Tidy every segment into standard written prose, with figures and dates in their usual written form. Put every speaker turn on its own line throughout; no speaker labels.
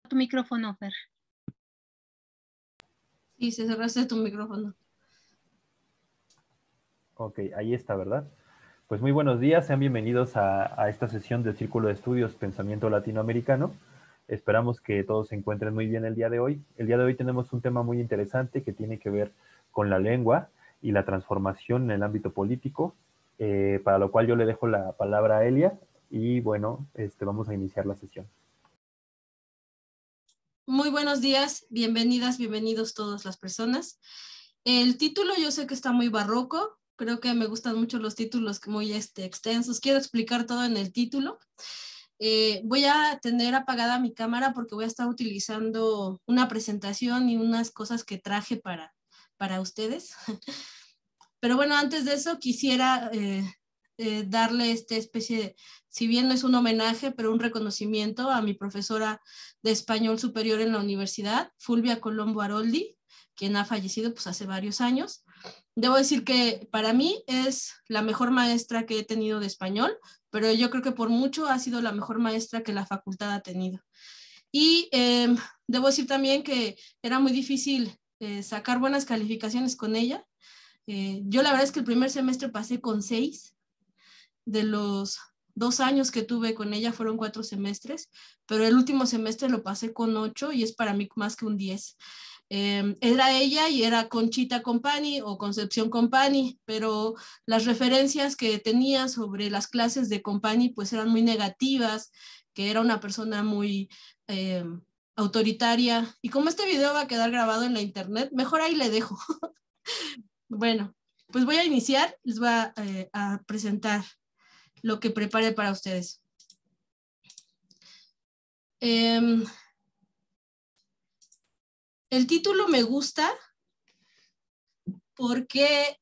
Tu micrófono, Fer.
Sí, se cerraste tu micrófono.
Ok, ahí está, ¿verdad? Pues muy buenos días, sean bienvenidos a esta sesión del Círculo de Estudios Pensamiento Latinoamericano. Esperamos que todos se encuentren muy bien el día de hoy. El día de hoy tenemos un tema muy interesante que tiene que ver con la lengua y la transformación en el ámbito político, para lo cual yo le dejo la palabra a Elia y bueno, vamos a iniciar la sesión.
Muy buenos días, bienvenidas, bienvenidos todas las personas. El título yo sé que está muy barroco, creo que me gustan mucho los títulos muy extensos, quiero explicar todo en el título. Voy a tener apagada mi cámara porque voy a estar utilizando una presentación y unas cosas que traje para ustedes. Pero bueno, antes de eso quisiera darle esta especie de, si bien no es un homenaje, pero un reconocimiento a mi profesora de español superior en la universidad, Fulvia Colombo Aroldi, quien ha fallecido pues hace varios años. Debo decir que para mí es la mejor maestra que he tenido de español, pero yo creo que por mucho ha sido la mejor maestra que la facultad ha tenido. Y debo decir también que era muy difícil sacar buenas calificaciones con ella. Yo la verdad es que el primer semestre pasé con 6, de los 2 años que tuve con ella fueron 4 semestres, pero el último semestre lo pasé con 8 y es para mí más que un 10. Era ella y era Conchita Company o Concepción Company, pero las referencias que tenía sobre las clases de Company pues eran muy negativas, que era una persona muy autoritaria, y como este video va a quedar grabado en la internet, mejor ahí le dejo. Bueno, pues voy a iniciar, les voy a presentar lo que preparé para ustedes. El título me gusta porque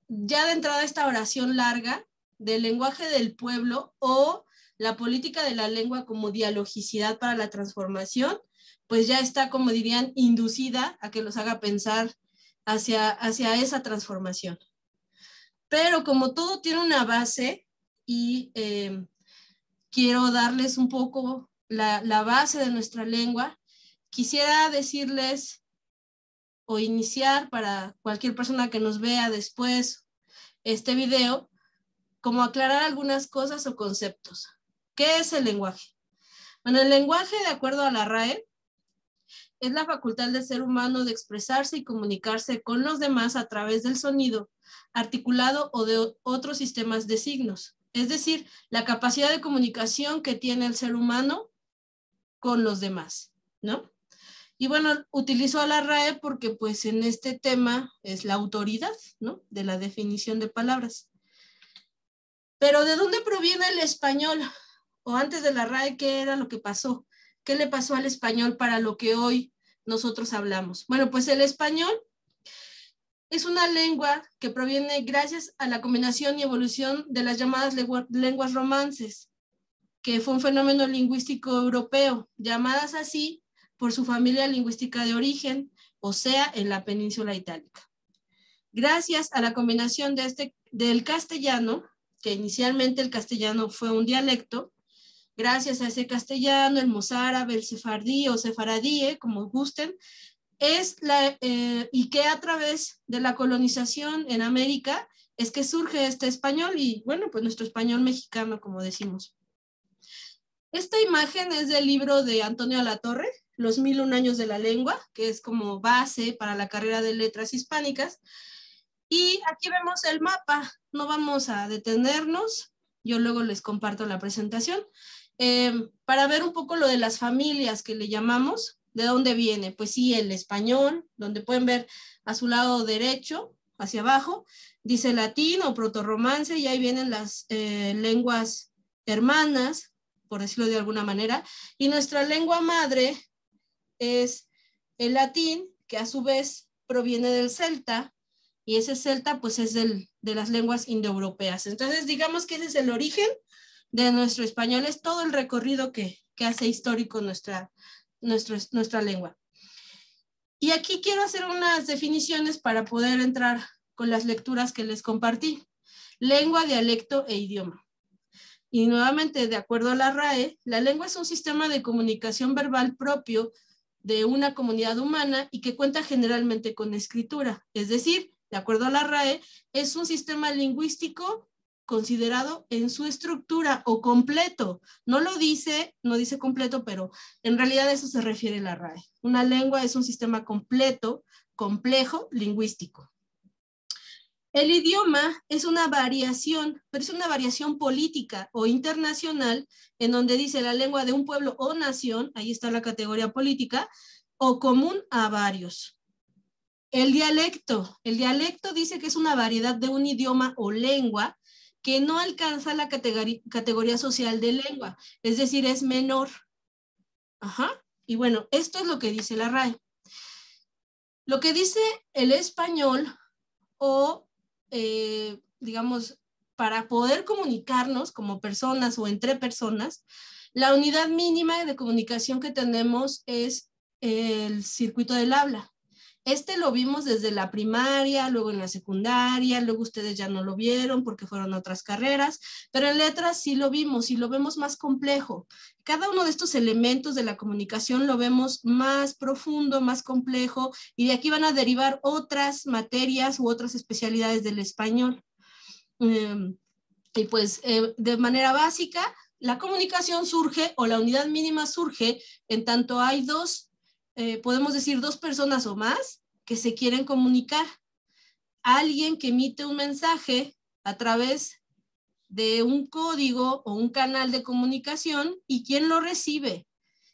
ya de entrada esta oración larga del lenguaje del pueblo o la política de la lengua como dialogicidad para la transformación, pues ya está, como dirían, inducida a que los haga pensar hacia esa transformación. Pero como todo tiene una base y quiero darles un poco la base de nuestra lengua, quisiera decirles o iniciar para cualquier persona que nos vea después este video, como aclarar algunas cosas o conceptos. ¿Qué es el lenguaje? Bueno, el lenguaje, de acuerdo a la RAE, es la facultad del ser humano de expresarse y comunicarse con los demás a través del sonido, articulado o de otros sistemas de signos. Es decir, la capacidad de comunicación que tiene el ser humano con los demás, ¿no? Y bueno, utilizo a la RAE porque pues en este tema es la autoridad, ¿no? De la definición de palabras. Pero ¿de dónde proviene el español? O antes de la RAE, ¿qué era lo que pasó? ¿Qué le pasó al español para lo que hoy nosotros hablamos? Bueno, pues el español es una lengua que proviene gracias a la combinación y evolución de las llamadas lenguas romances, que fue un fenómeno lingüístico europeo, llamadas así por su familia lingüística de origen, o sea, en la península itálica. Gracias a la combinación del castellano, que inicialmente el castellano fue un dialecto, gracias a ese castellano, el mozárabe, el sefardí o sefaradí, como gusten, y que a través de la colonización en América es que surge este español y, bueno, pues nuestro español mexicano, como decimos. Esta imagen es del libro de Antonio Alatorre, Los 1001 años de la lengua, que es como base para la carrera de letras hispánicas. Y aquí vemos el mapa, no vamos a detenernos, yo luego les comparto la presentación, para ver un poco lo de las familias que le llamamos, de dónde viene. Pues sí, el español, donde pueden ver a su lado derecho, hacia abajo, dice latín o protorromance, y ahí vienen las lenguas hermanas, por decirlo de alguna manera, y nuestra lengua madre es el latín, que a su vez proviene del celta, y ese celta pues es de las lenguas indoeuropeas. Entonces digamos que ese es el origen de nuestro español, es todo el recorrido que hace histórico nuestra lengua. Y aquí quiero hacer unas definiciones para poder entrar con las lecturas que les compartí. Lengua, dialecto e idioma. Y nuevamente, de acuerdo a la RAE, la lengua es un sistema de comunicación verbal propio de una comunidad humana y que cuenta generalmente con escritura. Es decir, de acuerdo a la RAE, es un sistema lingüístico considerado en su estructura o completo. No dice completo, pero en realidad a eso se refiere la RAE. Una lengua es un sistema completo, complejo, lingüístico. El idioma es una variación, pero es una variación política o internacional en donde dice la lengua de un pueblo o nación, ahí está la categoría política, o común a varios. El dialecto dice que es una variedad de un idioma o lengua que no alcanza la categoría social de lengua, es decir, es menor. Ajá. Y bueno, esto es lo que dice la RAE. Lo que dice el español o digamos, para poder comunicarnos como personas o entre personas, la unidad mínima de comunicación que tenemos es el circuito del habla. Este lo vimos desde la primaria, luego en la secundaria, luego ustedes ya no lo vieron porque fueron a otras carreras, pero en letras sí lo vimos y lo vemos más complejo. Cada uno de estos elementos de la comunicación lo vemos más profundo, más complejo, y de aquí van a derivar otras materias u otras especialidades del español. Y pues de manera básica, la comunicación surge o la unidad mínima surge en tanto hay podemos decir dos personas o más que se quieren comunicar. Alguien que emite un mensaje a través de un código o un canal de comunicación y quien lo recibe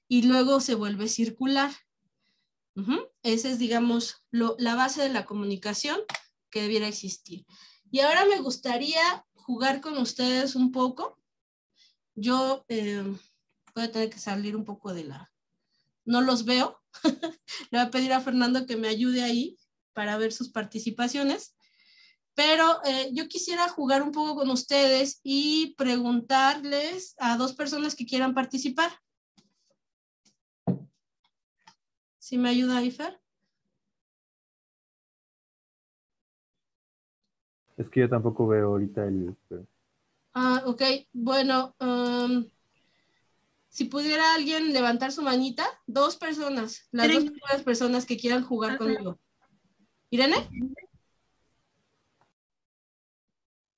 y luego se vuelve circular. Esa es, digamos, la base de la comunicación que debiera existir. Y ahora me gustaría jugar con ustedes un poco. Yo voy a tener que salir un poco de no los veo. Le voy a pedir a Fernando que me ayude ahí para ver sus participaciones. Pero yo quisiera jugar un poco con ustedes y preguntarles a dos personas que quieran participar. ¿Sí me ayuda ahí, Fer?
Es que yo tampoco veo ahorita el...
Ok, bueno, si pudiera alguien levantar su manita, dos personas, las dos primeras personas que quieran jugar conmigo. ¿Irene?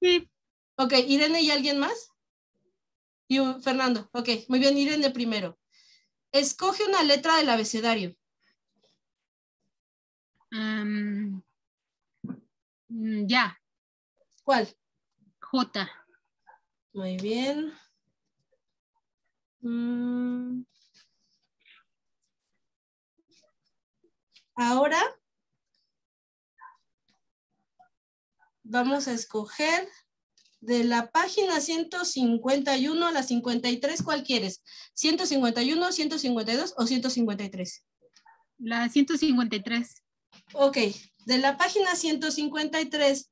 Sí.
Ok, Irene y alguien más. Y Fernando, ok, muy bien, Irene primero. Escoge una letra del abecedario.
Ya.
¿Cuál?
J.
Muy bien. Ahora vamos a escoger de la página 151 a la 53, ¿cuál quieres? ¿151, 152 o 153?
La 153.
Ok, de la página 153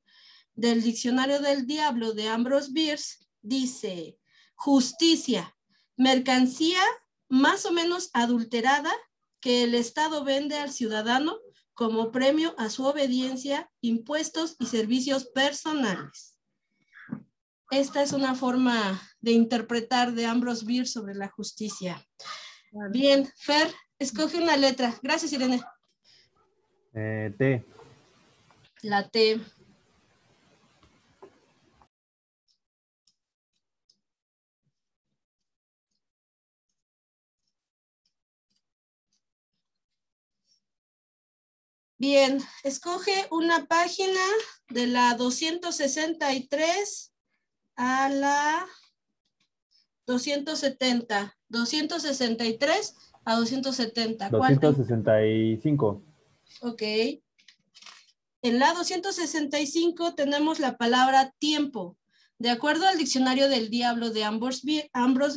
del Diccionario del Diablo de Ambrose Bierce, dice: justicia, mercancía más o menos adulterada que el Estado vende al ciudadano como premio a su obediencia, impuestos y servicios personales. Esta es una forma de interpretar de Ambrose Bierce sobre la justicia. Bien, Fer, escoge una letra. Gracias, Irene.
T.
La T. Bien, escoge una página de la 263 a la 270. 263 a 270.
265.
Ok. En la 265 tenemos la palabra tiempo. De acuerdo al Diccionario del Diablo de Ambrose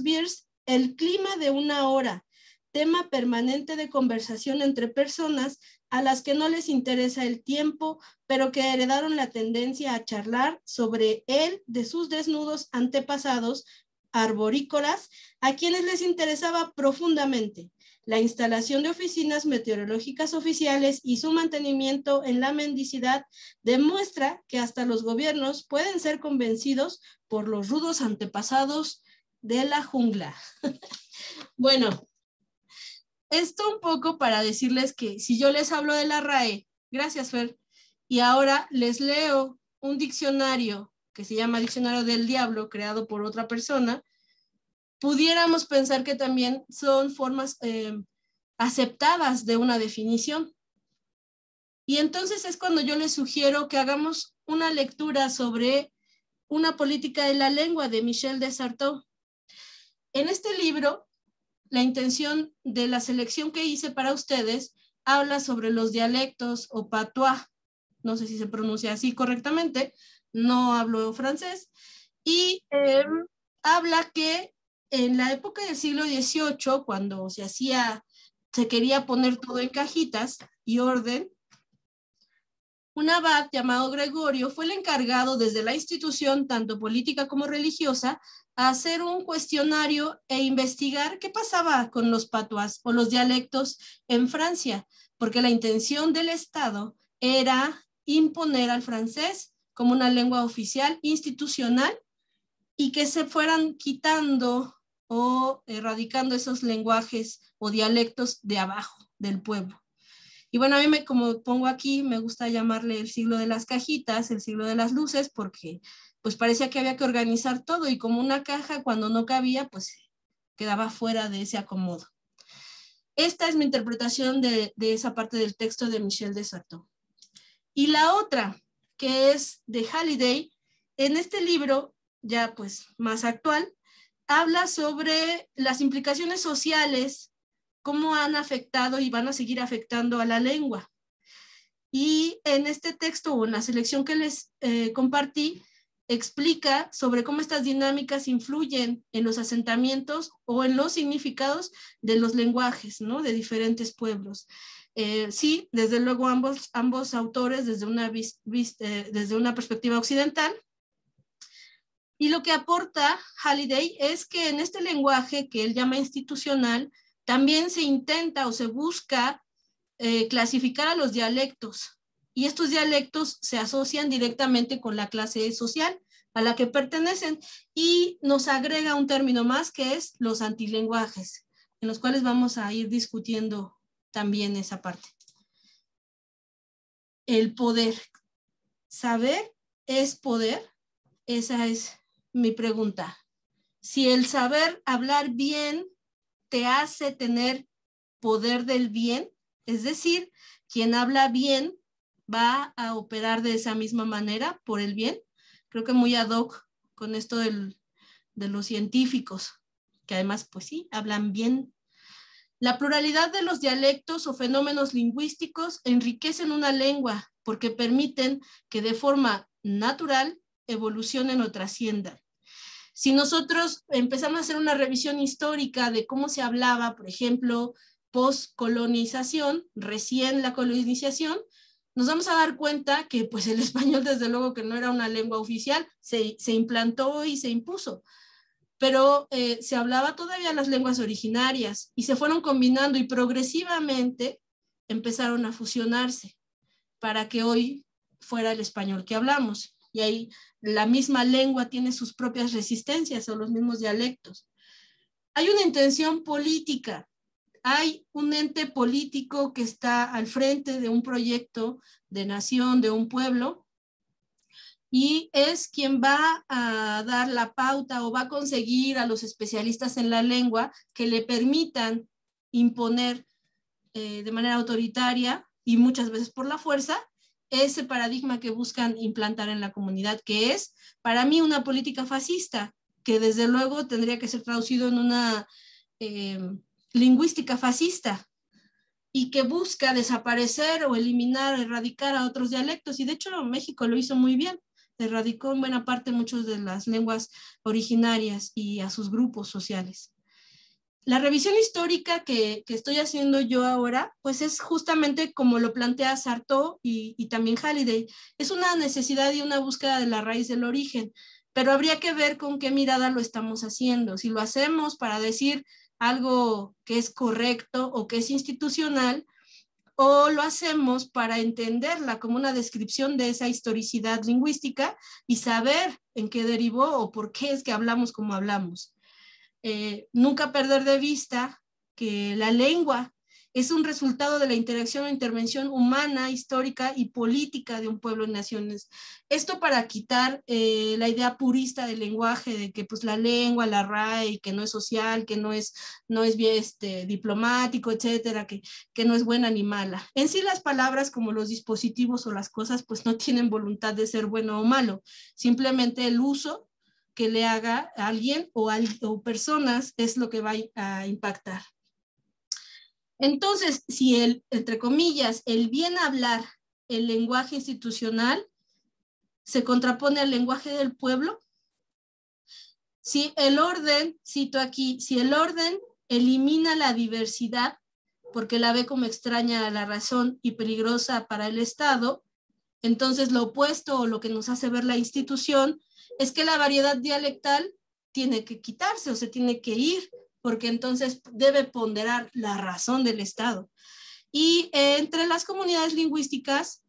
Bierce, el clima de una hora, tema permanente de conversación entre personas a las que no les interesa el tiempo, pero que heredaron la tendencia a charlar sobre él de sus desnudos antepasados arborícolas, a quienes les interesaba profundamente la instalación de oficinas meteorológicas oficiales y su mantenimiento en la mendicidad demuestra que hasta los gobiernos pueden ser convencidos por los rudos antepasados de la jungla. Bueno, esto un poco para decirles que si yo les hablo de la RAE, gracias Fer, y ahora les leo un diccionario que se llama Diccionario del Diablo, creado por otra persona, pudiéramos pensar que también son formas aceptadas de una definición. Y entonces es cuando yo les sugiero que hagamos una lectura sobre una política de la lengua de Michel de Certeau. En este libro, la intención de la selección que hice para ustedes habla sobre los dialectos o patois, no sé si se pronuncia así correctamente, no hablo francés, y habla que en la época del siglo XVIII, cuando se quería poner todo en cajitas y orden, un abad llamado Gregorio fue el encargado desde la institución, tanto política como religiosa, a hacer un cuestionario e investigar qué pasaba con los patois o los dialectos en Francia, porque la intención del Estado era imponer al francés como una lengua oficial institucional y que se fueran quitando o erradicando esos lenguajes o dialectos de abajo del pueblo. Y bueno, a mí, como pongo aquí, me gusta llamarle el siglo de las cajitas, el siglo de las luces, porque pues parecía que había que organizar todo y como una caja cuando no cabía, pues quedaba fuera de ese acomodo. Esta es mi interpretación de esa parte del texto de Michel de Certeau. Y la otra, que es de Halliday, en este libro, ya pues más actual, habla sobre las implicaciones sociales, cómo han afectado y van a seguir afectando a la lengua. Y en este texto o en la selección que les compartí, explica sobre cómo estas dinámicas influyen en los asentamientos o en los significados de los lenguajes, ¿no? De diferentes pueblos. Sí, desde luego ambos autores desde una perspectiva occidental. Y lo que aporta Halliday es que en este lenguaje que él llama institucional, también se intenta o se busca clasificar a los dialectos. Y estos dialectos se asocian directamente con la clase social a la que pertenecen y nos agrega un término más que es los antilenguajes, en los cuales vamos a ir discutiendo también esa parte. El poder. ¿Saber es poder? Esa es mi pregunta. Si el saber hablar bien te hace tener poder del bien, es decir, quien habla bien va a operar de esa misma manera por el bien. Creo que muy ad hoc con esto de los científicos, que además, pues sí, hablan bien. La pluralidad de los dialectos o fenómenos lingüísticos enriquecen una lengua porque permiten que de forma natural evolucionen o trasciendan. Si nosotros empezamos a hacer una revisión histórica de cómo se hablaba, por ejemplo, post-colonización, recién la colonización, nos vamos a dar cuenta que pues el español desde luego que no era una lengua oficial, se implantó y se impuso, pero se hablaba todavía las lenguas originarias y se fueron combinando y progresivamente empezaron a fusionarse para que hoy fuera el español que hablamos. Y ahí la misma lengua tiene sus propias resistencias o los mismos dialectos. Hay una intención política, hay un ente político que está al frente de un proyecto de nación, de un pueblo, y es quien va a dar la pauta o va a conseguir a los especialistas en la lengua que le permitan imponer de manera autoritaria y muchas veces por la fuerza ese paradigma que buscan implantar en la comunidad, que es para mí una política fascista, que desde luego tendría que ser traducido en una lingüística fascista y que busca desaparecer o eliminar, erradicar a otros dialectos. Y de hecho México lo hizo muy bien, erradicó en buena parte muchas de las lenguas originarias y a sus grupos sociales. La revisión histórica que estoy haciendo yo ahora, pues es justamente como lo plantea Certeau y también Halliday. Es una necesidad y una búsqueda de la raíz del origen, pero habría que ver con qué mirada lo estamos haciendo. Si lo hacemos para decir algo que es correcto o que es institucional, o lo hacemos para entenderla como una descripción de esa historicidad lingüística y saber en qué derivó o por qué es que hablamos como hablamos. nunca perder de vista que la lengua es un resultado de la interacción o intervención humana, histórica y política de un pueblo y naciones. Esto para quitar la idea purista del lenguaje, de que pues la lengua, la RAE, que no es social, que no es bien diplomático, etcétera, que no es buena ni mala. En sí las palabras como los dispositivos o las cosas pues no tienen voluntad de ser bueno o malo, simplemente el uso que le haga a alguien o personas es lo que va a impactar. Entonces, si entre comillas, el bien hablar, el lenguaje institucional, se contrapone al lenguaje del pueblo, si el orden, cito aquí, si el orden elimina la diversidad, porque la ve como extraña a la razón y peligrosa para el Estado, entonces lo opuesto o lo que nos hace ver la institución es que la variedad dialectal tiene que quitarse o se tiene que ir, porque entonces debe ponderar la razón del Estado. Y entre las comunidades lingüísticas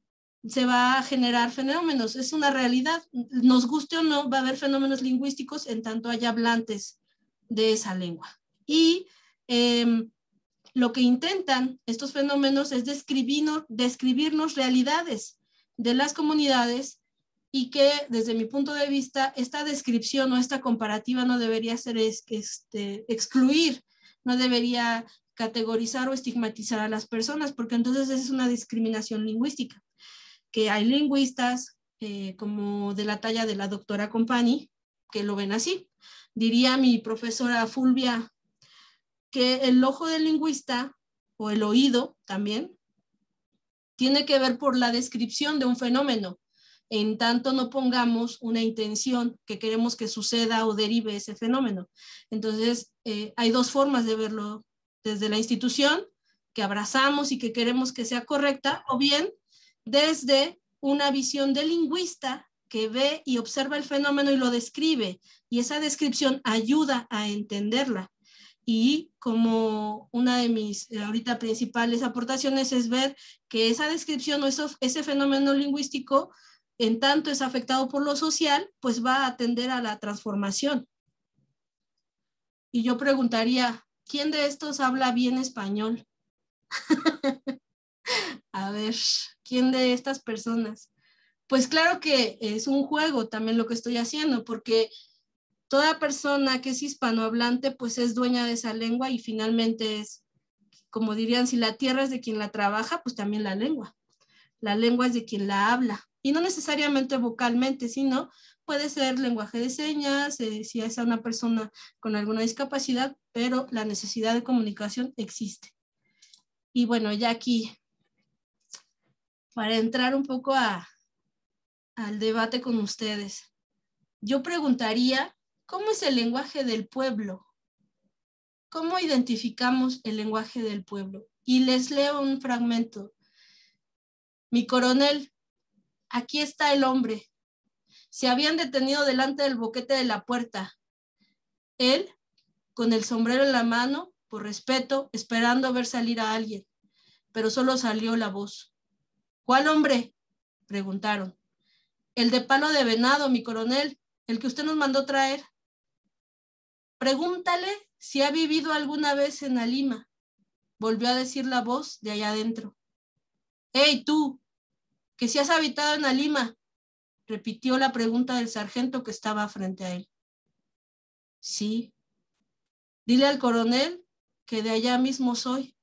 se va a generar fenómenos, es una realidad, nos guste o no, va a haber fenómenos lingüísticos en tanto haya hablantes de esa lengua. Y lo que intentan estos fenómenos es describirnos realidades de las comunidades y que desde mi punto de vista esta descripción o esta comparativa no debería ser excluir, no debería categorizar o estigmatizar a las personas, porque entonces es una discriminación lingüística, que hay lingüistas como de la talla de la doctora Compani que lo ven así. Diría mi profesora Fulvia que el ojo del lingüista o el oído también tiene que ver por la descripción de un fenómeno, en tanto no pongamos una intención que queremos que suceda o derive ese fenómeno. Entonces, hay dos formas de verlo, desde la institución, que abrazamos y que queremos que sea correcta, o bien desde una visión del lingüista que ve y observa el fenómeno y lo describe, y esa descripción ayuda a entenderla. Y como una de mis ahorita principales aportaciones es ver que esa descripción o ese fenómeno lingüístico, en tanto es afectado por lo social, pues va a atender a la transformación. Y yo preguntaría, ¿quién de estos habla bien español? A ver, ¿quién de estas personas? Pues claro que es un juego también lo que estoy haciendo, porque toda persona que es hispanohablante pues es dueña de esa lengua y finalmente es, como dirían, si la tierra es de quien la trabaja, pues también la lengua. La lengua es de quien la habla. Y no necesariamente vocalmente, sino puede ser lenguaje de señas, si es una persona con alguna discapacidad, pero la necesidad de comunicación existe. Y bueno, ya aquí, para entrar un poco al debate con ustedes, yo preguntaría, ¿cómo es el lenguaje del pueblo? ¿Cómo identificamos el lenguaje del pueblo? Y les leo un fragmento. Mi coronel, aquí está el hombre. Se habían detenido delante del boquete de la puerta. Él, con el sombrero en la mano, por respeto, esperando ver salir a alguien. Pero solo salió la voz. ¿Cuál hombre? Preguntaron. El de palo de venado, mi coronel, el que usted nos mandó traer. Pregúntale si ha vivido alguna vez en Alima, volvió a decir la voz de allá adentro. ¡Hey, tú! ¿Que si has habitado en Alima? Repitió la pregunta del sargento que estaba frente a él. Sí. Dile al coronel que de allá mismo soy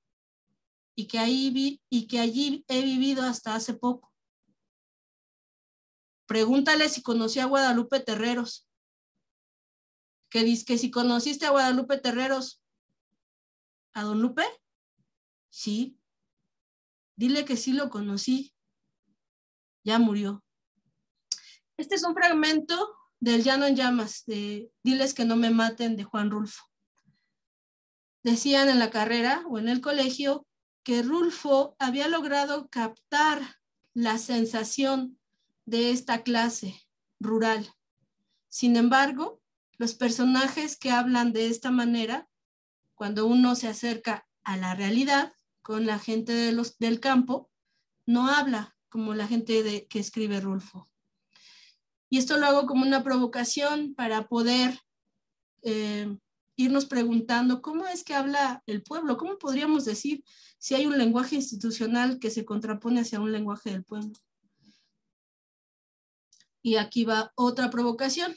y que allí he vivido hasta hace poco. Pregúntale si conocí a Guadalupe Terreros. Que dice que si conociste a Guadalupe Terreros. ¿A don Lupe? Sí. Dile que sí lo conocí. Ya murió. Este es un fragmento del Llano en Llamas, de Diles que no me maten, de Juan Rulfo. Decían en la carrera o en el colegio que Rulfo había logrado captar la sensación de esta clase rural. Sin embargo, los personajes que hablan de esta manera, cuando uno se acerca a la realidad con la gente del campo, no habla como la gente que escribe Rulfo. Y esto lo hago como una provocación para poder irnos preguntando cómo es que habla el pueblo, cómo podríamos decir si hay un lenguaje institucional que se contrapone hacia un lenguaje del pueblo. Y aquí va otra provocación.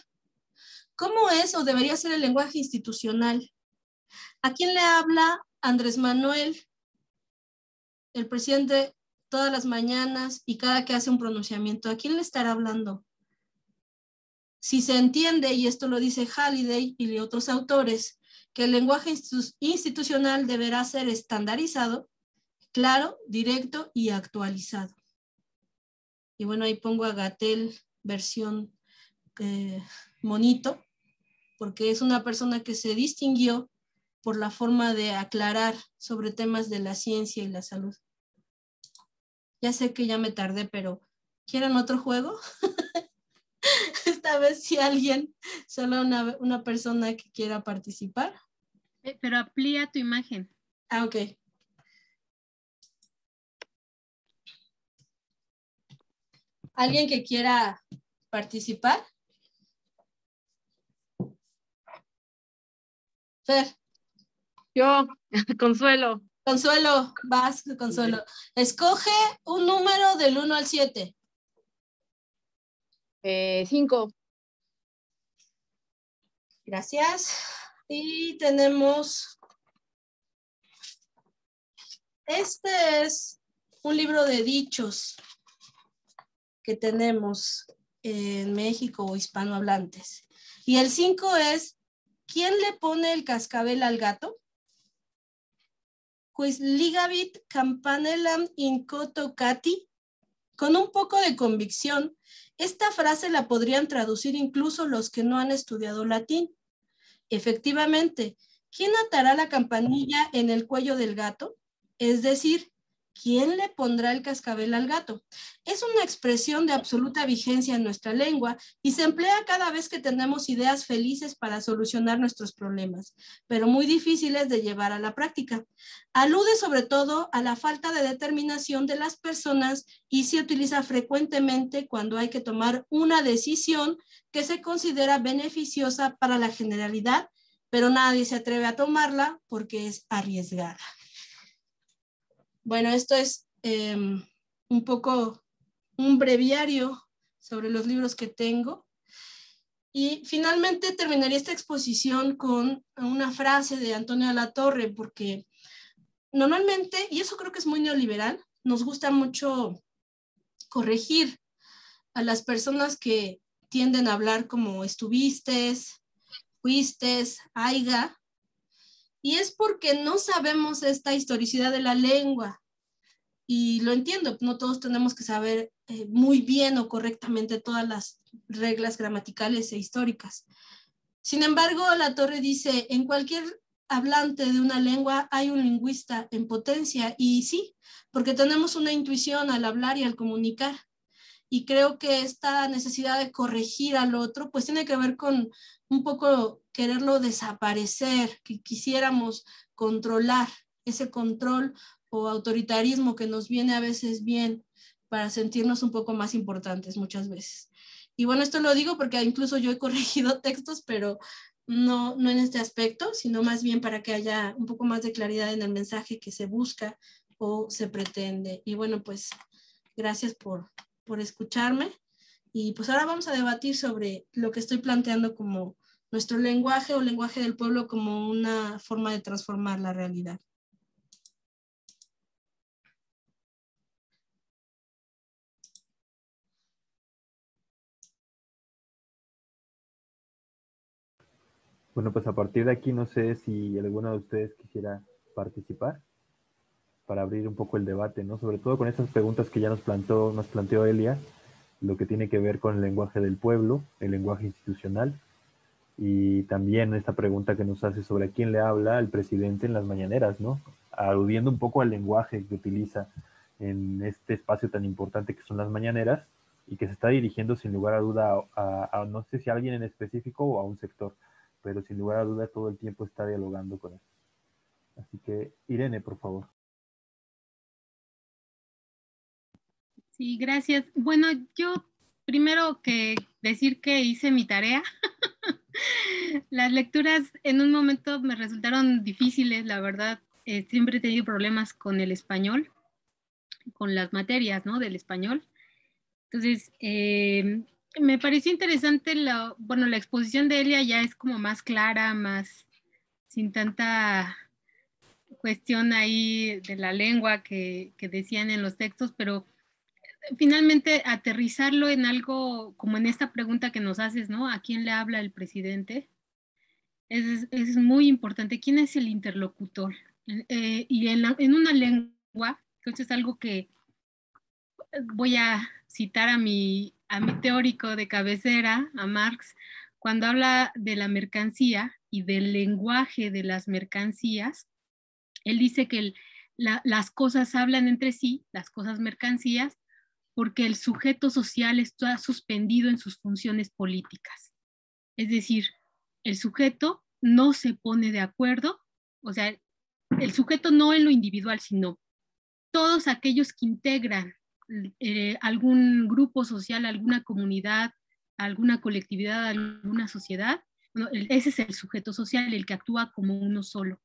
¿Cómo es o debería ser el lenguaje institucional? ¿A quién le habla Andrés Manuel, el presidente, todas las mañanas y cada que hace un pronunciamiento? ¿A quién le estará hablando? Si se entiende, y esto lo dice Halliday y otros autores, que el lenguaje institucional deberá ser estandarizado, claro, directo y actualizado. Y bueno, ahí pongo a Gatell versión monito, porque es una persona que se distinguió por la forma de aclarar sobre temas de la ciencia y la salud. Ya sé que ya me tardé, pero ¿quieren otro juego? Esta vez si alguien, solo una persona que quiera participar.
Pero amplía tu imagen.
Ah, ok. ¿Alguien que quiera participar? Fer.
Yo, Consuelo.
Consuelo, vas, Consuelo. Escoge un número del 1 al 7.
5.
Gracias. Y tenemos, este es un libro de dichos que tenemos en México o hispanohablantes. Y el 5 es, ¿quién le pone el cascabel al gato? Quis ligabit campanelam in coto cati. Con un poco de convicción, esta frase la podrían traducir incluso los que no han estudiado latín. Efectivamente, ¿quién atará la campanilla en el cuello del gato? Es decir, ¿quién le pondrá el cascabel al gato? Es una expresión de absoluta vigencia en nuestra lengua y se emplea cada vez que tenemos ideas felices para solucionar nuestros problemas, pero muy difíciles de llevar a la práctica. Alude sobre todo a la falta de determinación de las personas y se utiliza frecuentemente cuando hay que tomar una decisión que se considera beneficiosa para la generalidad, pero nadie se atreve a tomarla porque es arriesgada. Bueno, esto es un poco un breviario sobre los libros que tengo. Y finalmente terminaría esta exposición con una frase de Antonio Latorre, porque normalmente, y eso creo que es muy neoliberal, nos gusta mucho corregir a las personas que tienden a hablar como estuvistes, fuistes, aiga, y es porque no sabemos esta historicidad de la lengua. Y lo entiendo, no todos tenemos que saber muy bien o correctamente todas las reglas gramaticales e históricas. Sin embargo, Latorre dice, en cualquier hablante de una lengua hay un lingüista en potencia, y sí, porque tenemos una intuición al hablar y al comunicar. Y creo que esta necesidad de corregir al otro, pues tiene que ver con un poco quererlo desaparecer, que quisiéramos controlar ese control o autoritarismo que nos viene a veces bien para sentirnos un poco más importantes muchas veces. Y bueno, esto lo digo porque incluso yo he corregido textos, pero no en este aspecto, sino más bien para que haya un poco más de claridad en el mensaje que se busca o se pretende. Y bueno, pues gracias por escucharme. Y pues ahora vamos a debatir sobre lo que estoy planteando como nuestro lenguaje o lenguaje del pueblo como una forma de transformar la realidad.
Bueno, pues a partir de aquí no sé si alguno de ustedes quisiera participar para abrir un poco el debate, ¿no? Sobre todo con estas preguntas que ya nos planteó Elia, lo que tiene que ver con el lenguaje del pueblo, el lenguaje institucional, y también esta pregunta que nos hace sobre a quién le habla el presidente en las mañaneras, ¿no? Aludiendo un poco al lenguaje que utiliza en este espacio tan importante que son las mañaneras y que se está dirigiendo sin lugar a duda a no sé si a alguien en específico o a un sector, pero sin lugar a duda todo el tiempo está dialogando con él. Así que, Irene, por favor.
Sí, gracias. Bueno, yo primero que decir que hice mi tarea Las lecturas en un momento me resultaron difíciles, la verdad. Siempre he tenido problemas con el español, con las materias, ¿no? Del español. Entonces, me pareció interesante, bueno, la exposición de Elia ya es como más clara, más sin tanta cuestión ahí de la lengua que decían en los textos, pero finalmente aterrizarlo en algo como en esta pregunta que nos haces, ¿no? ¿A quién le habla el presidente? Es muy importante. ¿Quién es el interlocutor? Y en una lengua, que esto es algo que voy a citar a mi teórico de cabecera, a Marx, cuando habla de la mercancía y del lenguaje de las mercancías. Él dice que las cosas hablan entre sí, las cosas mercancías, porque el sujeto social está suspendido en sus funciones políticas. Es decir, el sujeto no se pone de acuerdo, o sea, el sujeto no en lo individual, sino todos aquellos que integran algún grupo social, alguna comunidad, alguna colectividad, alguna sociedad, bueno, ese es el sujeto social, el que actúa como uno solo.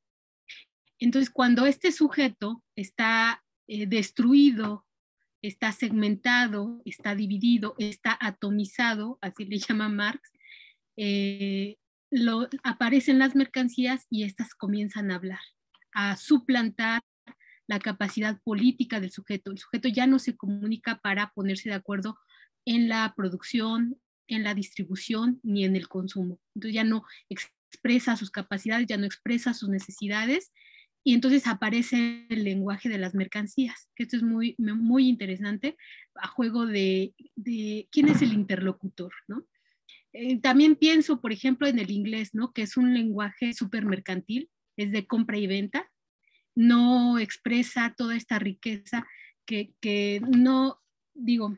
Entonces, cuando este sujeto está destruido, está segmentado, está dividido, está atomizado, así le llama Marx, aparecen las mercancías y estas comienzan a hablar, a suplantar la capacidad política del sujeto. El sujeto ya no se comunica para ponerse de acuerdo en la producción, en la distribución, ni en el consumo. Entonces ya no expresa sus capacidades, ya no expresa sus necesidades, y entonces aparece el lenguaje de las mercancías, que esto es muy, muy interesante, a juego de quién es el interlocutor, ¿no? También pienso, por ejemplo, en el inglés, ¿no? Que es un lenguaje súper mercantil, es de compra y venta, no expresa toda esta riqueza que no, digo,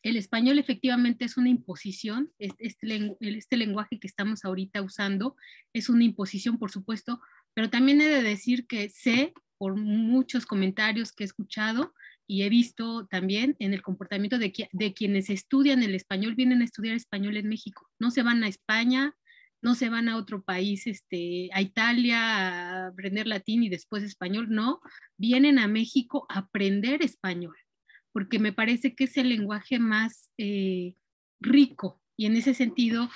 el español efectivamente es una imposición, este lenguaje que estamos ahorita usando es una imposición, por supuesto, pero también he de decir que sé, por muchos comentarios que he escuchado y he visto también en el comportamiento de quienes estudian el español, vienen a estudiar español en México, no se van a España, no se van a otro país, a Italia a aprender latín y después español, no, vienen a México a aprender español, porque me parece que es el lenguaje más rico, y en ese sentido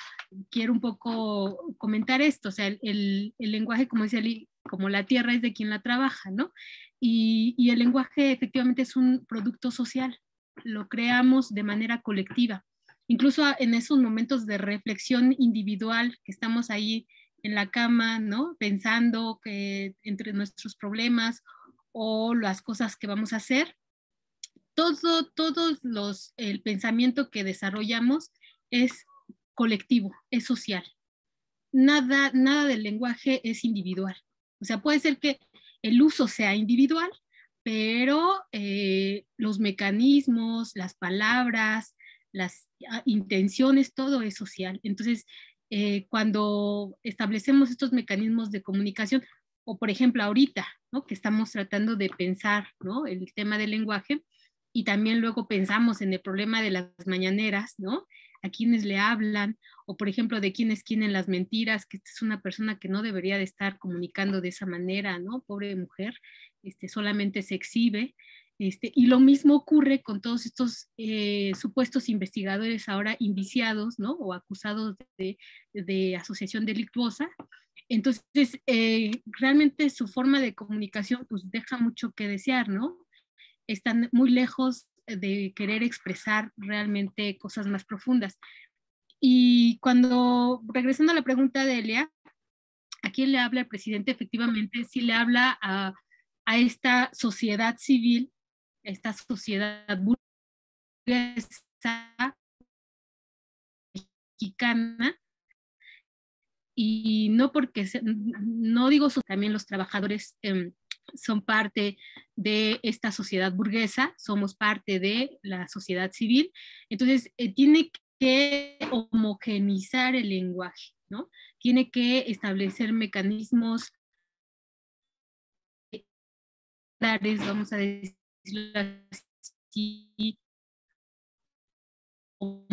quiero un poco comentar esto, o sea, el lenguaje, como decía Ali, como la tierra es de quien la trabaja, ¿no? Y el lenguaje efectivamente es un producto social, lo creamos de manera colectiva. Incluso en esos momentos de reflexión individual que estamos ahí en la cama, ¿no? Pensando que entre nuestros problemas o las cosas que vamos a hacer, el pensamiento que desarrollamos es colectivo, es social. Nada del lenguaje es individual. O sea, puede ser que el uso sea individual, pero los mecanismos, las palabras, las intenciones, todo es social. Entonces, cuando establecemos estos mecanismos de comunicación, o por ejemplo ahorita, ¿no? Que estamos tratando de pensar, ¿no? El tema del lenguaje, y también luego pensamos en el problema de las mañaneras, ¿no? A quienes le hablan, o por ejemplo de quién es quién en las mentiras, que esta es una persona que no debería de estar comunicando de esa manera, ¿no? Pobre mujer, solamente se exhibe. Y lo mismo ocurre con todos estos supuestos investigadores ahora indiciados, ¿no? O acusados de asociación delictuosa. Entonces, realmente su forma de comunicación pues deja mucho que desear, ¿no? Están muy lejos de querer expresar realmente cosas más profundas. Y cuando, regresando a la pregunta de Elia, ¿a quién le habla el presidente? Efectivamente, sí le habla a esta sociedad civil, a esta sociedad burguesa mexicana, y no porque, no digo eso, también los trabajadores son parte de esta sociedad burguesa, somos parte de la sociedad civil, entonces tiene que homogenizar el lenguaje, ¿no? Tiene que establecer mecanismos, vamos a decirlo así, o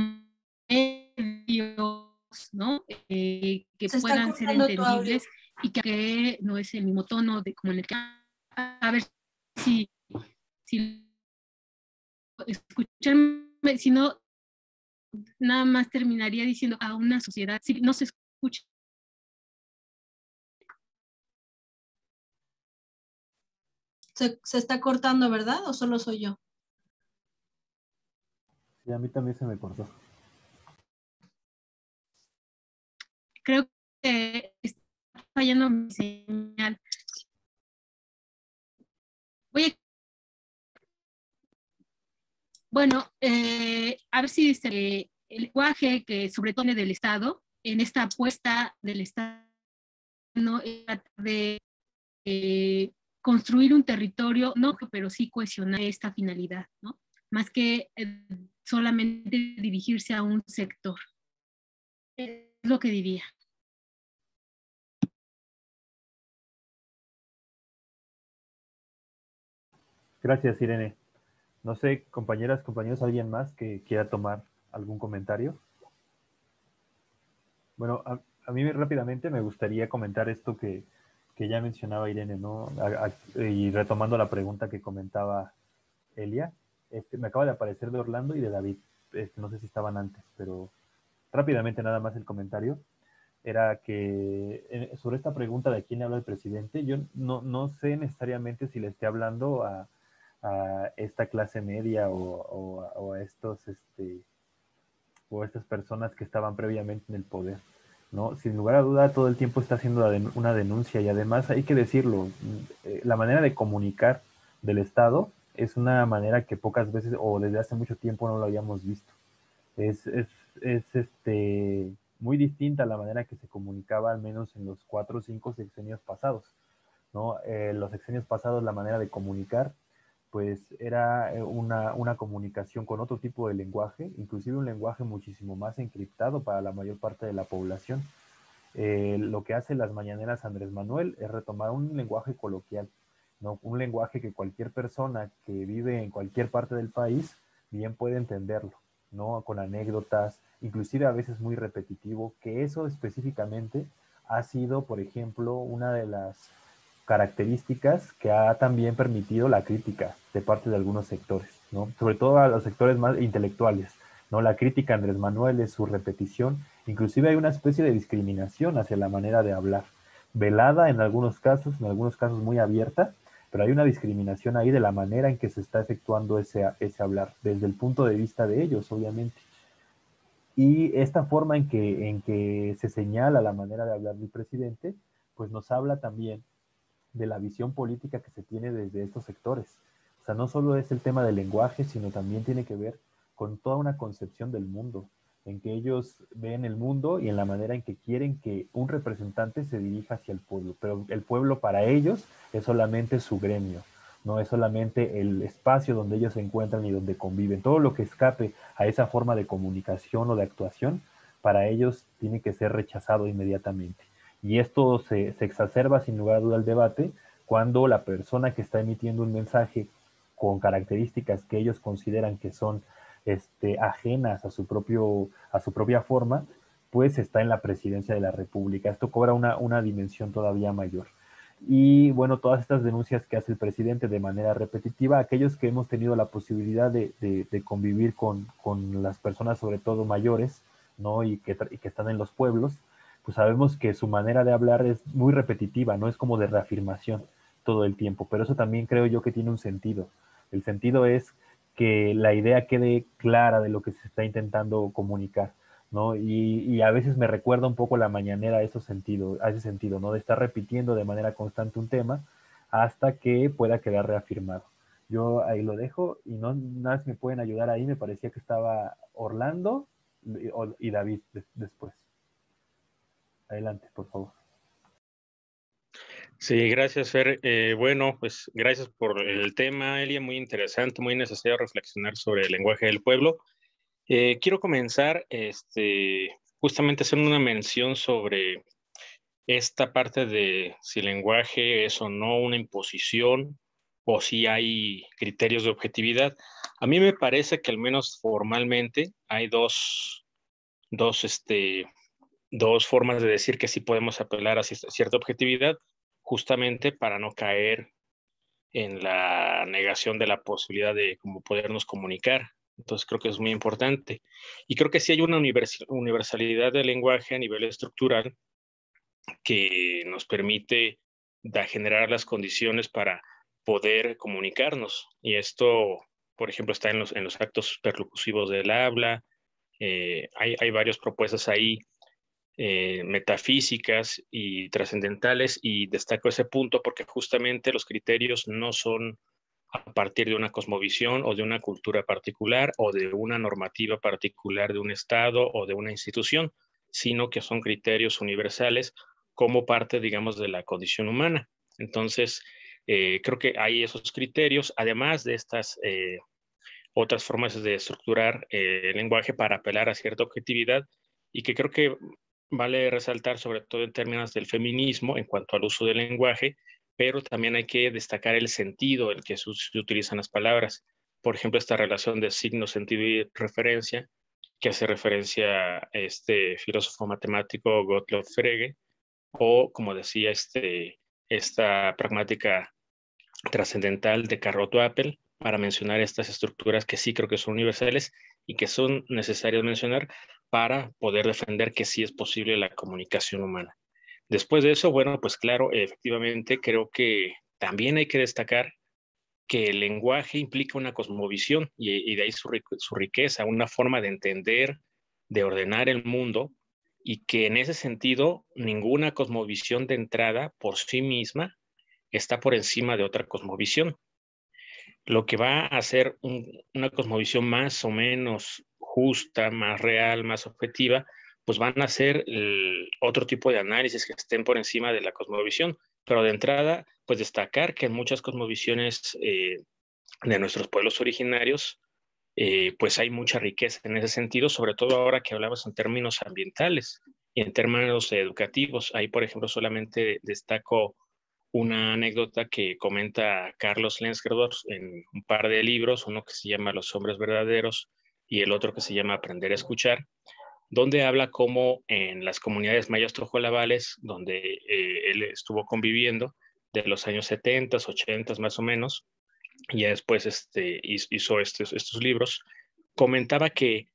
medios ¿no? Que
Se está
puedan ser
cortando tu audio.
entendibles y que no es el mismo tono de como en el que... A ver si escucharme, si no, nada más terminaría diciendo a una sociedad, si no se escucha.
Se está cortando, ¿verdad? ¿O solo soy yo?
Sí, a mí también se me cortó.
Creo que está fallando mi señal. Voy a... Bueno, a ver si el lenguaje que sobre todo del Estado, en esta apuesta del Estado, ¿no? De construir un territorio, no, pero sí cohesionar esta finalidad, ¿no? Más que solamente dirigirse a un sector. Es lo que diría.
Gracias, Irene. No sé, compañeras, compañeros, ¿alguien más que quiera tomar algún comentario? Bueno, a mí rápidamente me gustaría comentar esto que ya mencionaba Irene, ¿no? Y retomando la pregunta que comentaba Elia, me acaba de aparecer de Orlando y de David. No sé si estaban antes, pero rápidamente nada más el comentario. Era que sobre esta pregunta de quién habla el presidente, yo no sé necesariamente si le esté hablando a esta clase media o a estos o estas personas que estaban previamente en el poder, ¿no? Sin lugar a duda, todo el tiempo está haciendo una denuncia y además hay que decirlo, la manera de comunicar del Estado es una manera que pocas veces o desde hace mucho tiempo no lo habíamos visto. Es muy distinta a la manera que se comunicaba al menos en los 4 o 5 sexenios pasados, ¿no? Los sexenios pasados la manera de comunicar pues era una comunicación con otro tipo de lenguaje, inclusive un lenguaje muchísimo más encriptado para la mayor parte de la población. Lo que hace las mañaneras Andrés Manuel es retomar un lenguaje coloquial, ¿no? Un lenguaje que cualquier persona que vive en cualquier parte del país bien puede entenderlo, ¿no? Con anécdotas, inclusive a veces muy repetitivo, que eso específicamente ha sido, por ejemplo, una de las características que ha también permitido la crítica de parte de algunos sectores, ¿no? Sobre todo a los sectores más intelectuales, ¿no? La crítica a Andrés Manuel es su repetición, inclusive hay una especie de discriminación hacia la manera de hablar, velada en algunos casos muy abierta, pero hay una discriminación ahí de la manera en que se está efectuando ese hablar, desde el punto de vista de ellos, obviamente. Y esta forma en que se señala la manera de hablar del presidente, pues nos habla también de la visión política que se tiene desde estos sectores. O sea, no solo es el tema del lenguaje, sino también tiene que ver con toda una concepción del mundo, en que ellos ven el mundo y en la manera en que quieren que un representante se dirija hacia el pueblo, pero el pueblo para ellos es solamente su gremio, no es solamente el espacio donde ellos se encuentran y donde conviven. Todo lo que escape a esa forma de comunicación o de actuación, para ellos tiene que ser rechazado inmediatamente. Y esto se exacerba sin lugar a duda el debate cuando la persona que está emitiendo un mensaje con características que ellos consideran que son ajenas a su propia forma, pues está en la presidencia de la República. Esto cobra una dimensión todavía mayor. Y bueno, todas estas denuncias que hace el presidente de manera repetitiva, aquellos que hemos tenido la posibilidad de convivir con las personas, sobre todo mayores, ¿no? Y que están en los pueblos, pues sabemos que su manera de hablar es muy repetitiva, no es como de reafirmación todo el tiempo, pero eso también creo yo que tiene un sentido. El sentido es que la idea quede clara de lo que se está intentando comunicar, ¿no? Y a veces me recuerda un poco la mañanera a ese sentido, ¿no? De estar repitiendo de manera constante un tema hasta que pueda quedar reafirmado. Yo ahí lo dejo y no nada me pueden ayudar ahí, me parecía que estaba Orlando y David después. Adelante, por favor.
Sí, gracias, Fer. Bueno, pues gracias por el tema, Elia, muy interesante, muy necesario reflexionar sobre el lenguaje del pueblo. Quiero comenzar justamente haciendo una mención sobre esta parte de si el lenguaje es o no una imposición o si hay criterios de objetividad. A mí me parece que al menos formalmente hay dos dos formas de decir que sí podemos apelar a cierta objetividad, justamente para no caer en la negación de la posibilidad de como podernos comunicar. Entonces creo que es muy importante. Y creo que sí hay una universalidad del lenguaje a nivel estructural que nos permite generar las condiciones para poder comunicarnos. Y esto, por ejemplo, está en los actos percusivos del habla. Hay varias propuestas ahí metafísicas y trascendentales, y destaco ese punto porque justamente los criterios no son a partir de una cosmovisión o de una cultura particular o de una normativa particular de un estado o de una institución, sino que son criterios universales como parte, digamos, de la condición humana. Entonces, creo que hay esos criterios, además de estas otras formas de estructurar el lenguaje para apelar a cierta objetividad, y que creo que vale resaltar sobre todo en términos del feminismo en cuanto al uso del lenguaje, pero también hay que destacar el sentido en que se utilizan las palabras. Por ejemplo, esta relación de signo, sentido y referencia, que hace referencia a este filósofo matemático Gottlob Frege, o como decía esta pragmática trascendental de Carrotto Appel, para mencionar estas estructuras que sí creo que son universales y que son necesarias mencionar para poder defender que sí es posible la comunicación humana. Después de eso, bueno, pues claro, efectivamente creo que también hay que destacar que el lenguaje implica una cosmovisión y de ahí su riqueza, una forma de entender, de ordenar el mundo, y que en ese sentido ninguna cosmovisión de entrada por sí misma está por encima de otra cosmovisión. Lo que va a hacer una cosmovisión más o menos justa, más real, más objetiva, pues van a ser otro tipo de análisis que estén por encima de la cosmovisión. Pero de entrada, pues destacar que en muchas cosmovisiones de nuestros pueblos originarios, pues hay mucha riqueza en ese sentido, sobre todo ahora que hablamos en términos ambientales y en términos educativos. Ahí, por ejemplo, solamente destaco una anécdota que comenta Carlos Lensgerdorf en un par de libros, uno que se llama Los hombres verdaderos y el otro que se llama Aprender a escuchar, donde habla cómo en las comunidades mayas tojolabales, donde él estuvo conviviendo de los años 70, 80 más o menos, y ya después hizo estos libros, comentaba que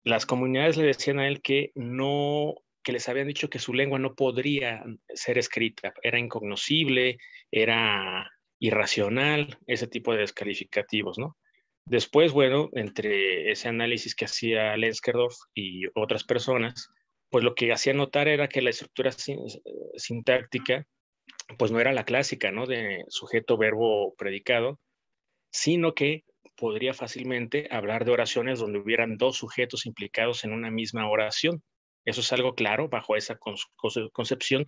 las comunidades le decían a él que no, que les habían dicho que su lengua no podría ser escrita, era incognoscible, era irracional, ese tipo de descalificativos, ¿no? Después, bueno, entre ese análisis que hacía Lensgerdorf y otras personas, pues lo que hacía notar era que la estructura sintáctica, pues no era la clásica, ¿no? De sujeto, verbo, predicado, sino que podría fácilmente hablar de oraciones donde hubieran dos sujetos implicados en una misma oración. Eso es algo claro bajo esa concepción,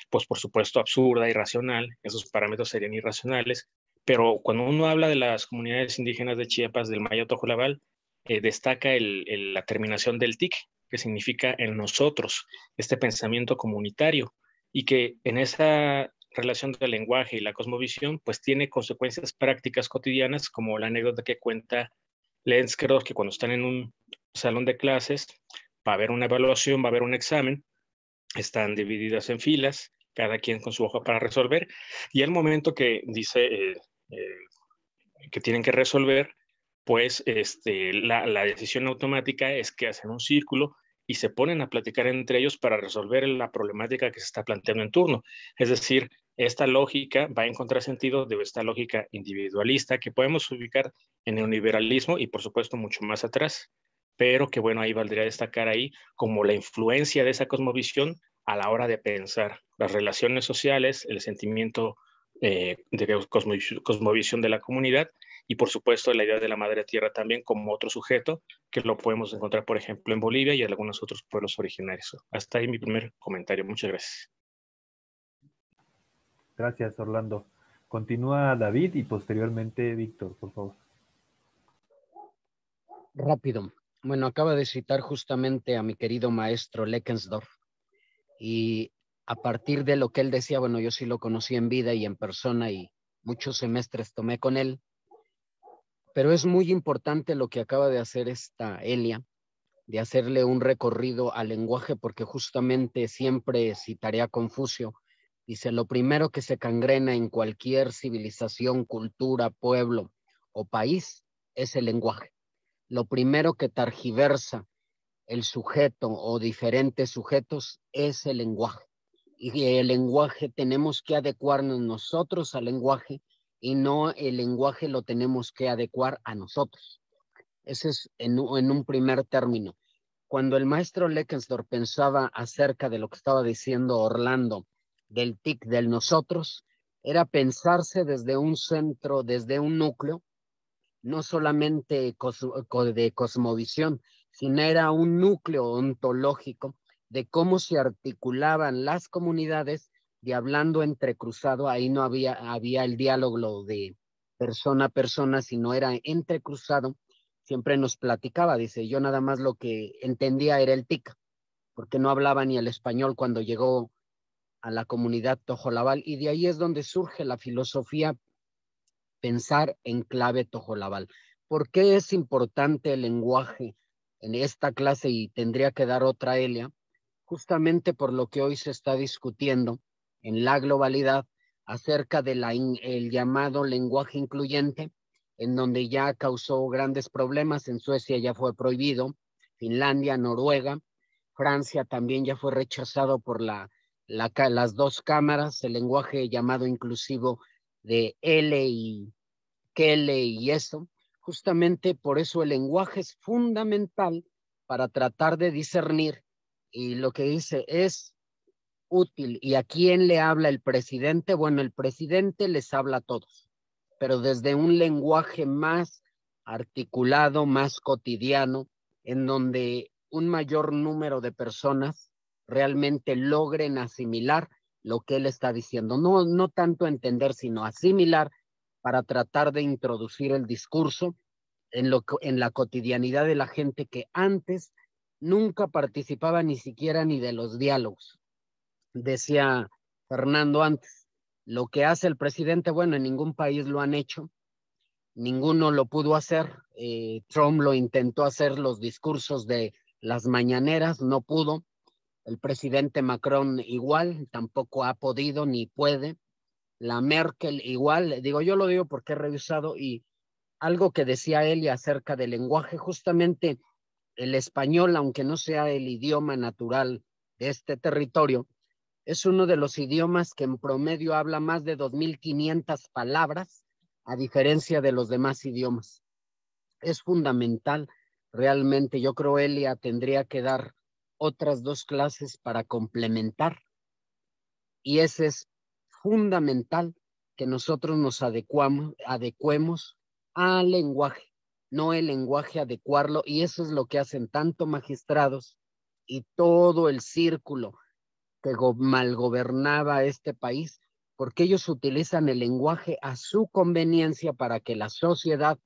pues por supuesto absurda, irracional, esos parámetros serían irracionales, pero cuando uno habla de las comunidades indígenas de Chiapas, del Maya Tojolabal, destaca la terminación del tic, que significa en nosotros, este pensamiento comunitario, y que en esa relación del lenguaje y la cosmovisión, pues tiene consecuencias prácticas cotidianas, como la anécdota que cuenta Lensgerdorf, que cuando están en un salón de clases, va a haber una evaluación, va a haber un examen, están divididas en filas, cada quien con su hoja para resolver, y el momento que dice que tienen que resolver, pues la decisión automática es que hacen un círculo y se ponen a platicar entre ellos para resolver la problemática que se está planteando en turno. Es decir, esta lógica va en contrasentido de esta lógica individualista que podemos ubicar en el neoliberalismo y por supuesto mucho más atrás, pero que bueno, ahí valdría destacar ahí como la influencia de esa cosmovisión a la hora de pensar las relaciones sociales, el sentimiento de cosmovisión de la comunidad, y por supuesto la idea de la madre tierra también como otro sujeto que lo podemos encontrar, por ejemplo, en Bolivia y en algunos otros pueblos originarios. Hasta ahí mi primer comentario. Muchas gracias.
Gracias, Orlando. Continúa David y posteriormente Víctor, por favor.
Rápido. Bueno, acaba de citar justamente a mi querido maestro Leckensdorf, y a partir de lo que él decía, bueno, yo sí lo conocí en vida y en persona y muchos semestres tomé con él, pero es muy importante lo que acaba de hacer esta Elia, de hacerle un recorrido al lenguaje, porque justamente siempre citaré a Confucio. Dice, lo primero que se cangrena en cualquier civilización, cultura, pueblo o país es el lenguaje. Lo primero que targiversa el sujeto o diferentes sujetos es el lenguaje. Y el lenguaje tenemos que adecuarnos nosotros al lenguaje y no el lenguaje lo tenemos que adecuar a nosotros. Ese es en un primer término. Cuando el maestro Leckensdorf pensaba acerca de lo que estaba diciendo Orlando, del TIC, del nosotros, era pensarse desde un centro, desde un núcleo, no solamente de cosmovisión, sino era un núcleo ontológico de cómo se articulaban las comunidades de hablando entrecruzado. Ahí no había el diálogo de persona a persona, sino era entrecruzado. Siempre nos platicaba, dice, yo nada más lo que entendía era el TIC, porque no hablaba ni el español cuando llegó a la comunidad tojolabal, y de ahí es donde surge la filosofía pensar en clave tojolabal. ¿Por qué es importante el lenguaje en esta clase? Y tendría que dar otra Elia, justamente por lo que hoy se está discutiendo en la globalidad acerca de el llamado lenguaje incluyente, en donde ya causó grandes problemas. En Suecia ya fue prohibido, Finlandia, Noruega, Francia también ya fue rechazado por las dos cámaras, el lenguaje llamado inclusivo de L y Kele y eso. Justamente por eso el lenguaje es fundamental para tratar de discernir, y lo que dice es útil. ¿Y a quién le habla el presidente? Bueno, el presidente les habla a todos, pero desde un lenguaje más articulado, más cotidiano, en donde un mayor número de personas realmente logren asimilar lo que él está diciendo. No tanto entender, sino asimilar, para tratar de introducir el discurso en la cotidianidad de la gente que antes nunca participaba ni siquiera ni de los diálogos. Decía Fernando antes, lo que hace el presidente, bueno, en ningún país lo han hecho, ninguno lo pudo hacer. Trump lo intentó hacer, los discursos de las mañaneras, no pudo. El presidente Macron igual, tampoco ha podido ni puede. La Merkel igual, yo lo digo porque he revisado, y algo que decía él acerca del lenguaje, justamente el español, aunque no sea el idioma natural de este territorio, es uno de los idiomas que en promedio habla más de 2,500 palabras, a diferencia de los demás idiomas. Es fundamental, realmente. Yo creo Elia tendría que dar otras 2 clases para complementar, y ese es fundamental, que nosotros nos adecuemos al lenguaje, no el lenguaje adecuarlo, y eso es lo que hacen tanto magistrados y todo el círculo que mal gobernaba este país, porque ellos utilizan el lenguaje a su conveniencia para que la sociedad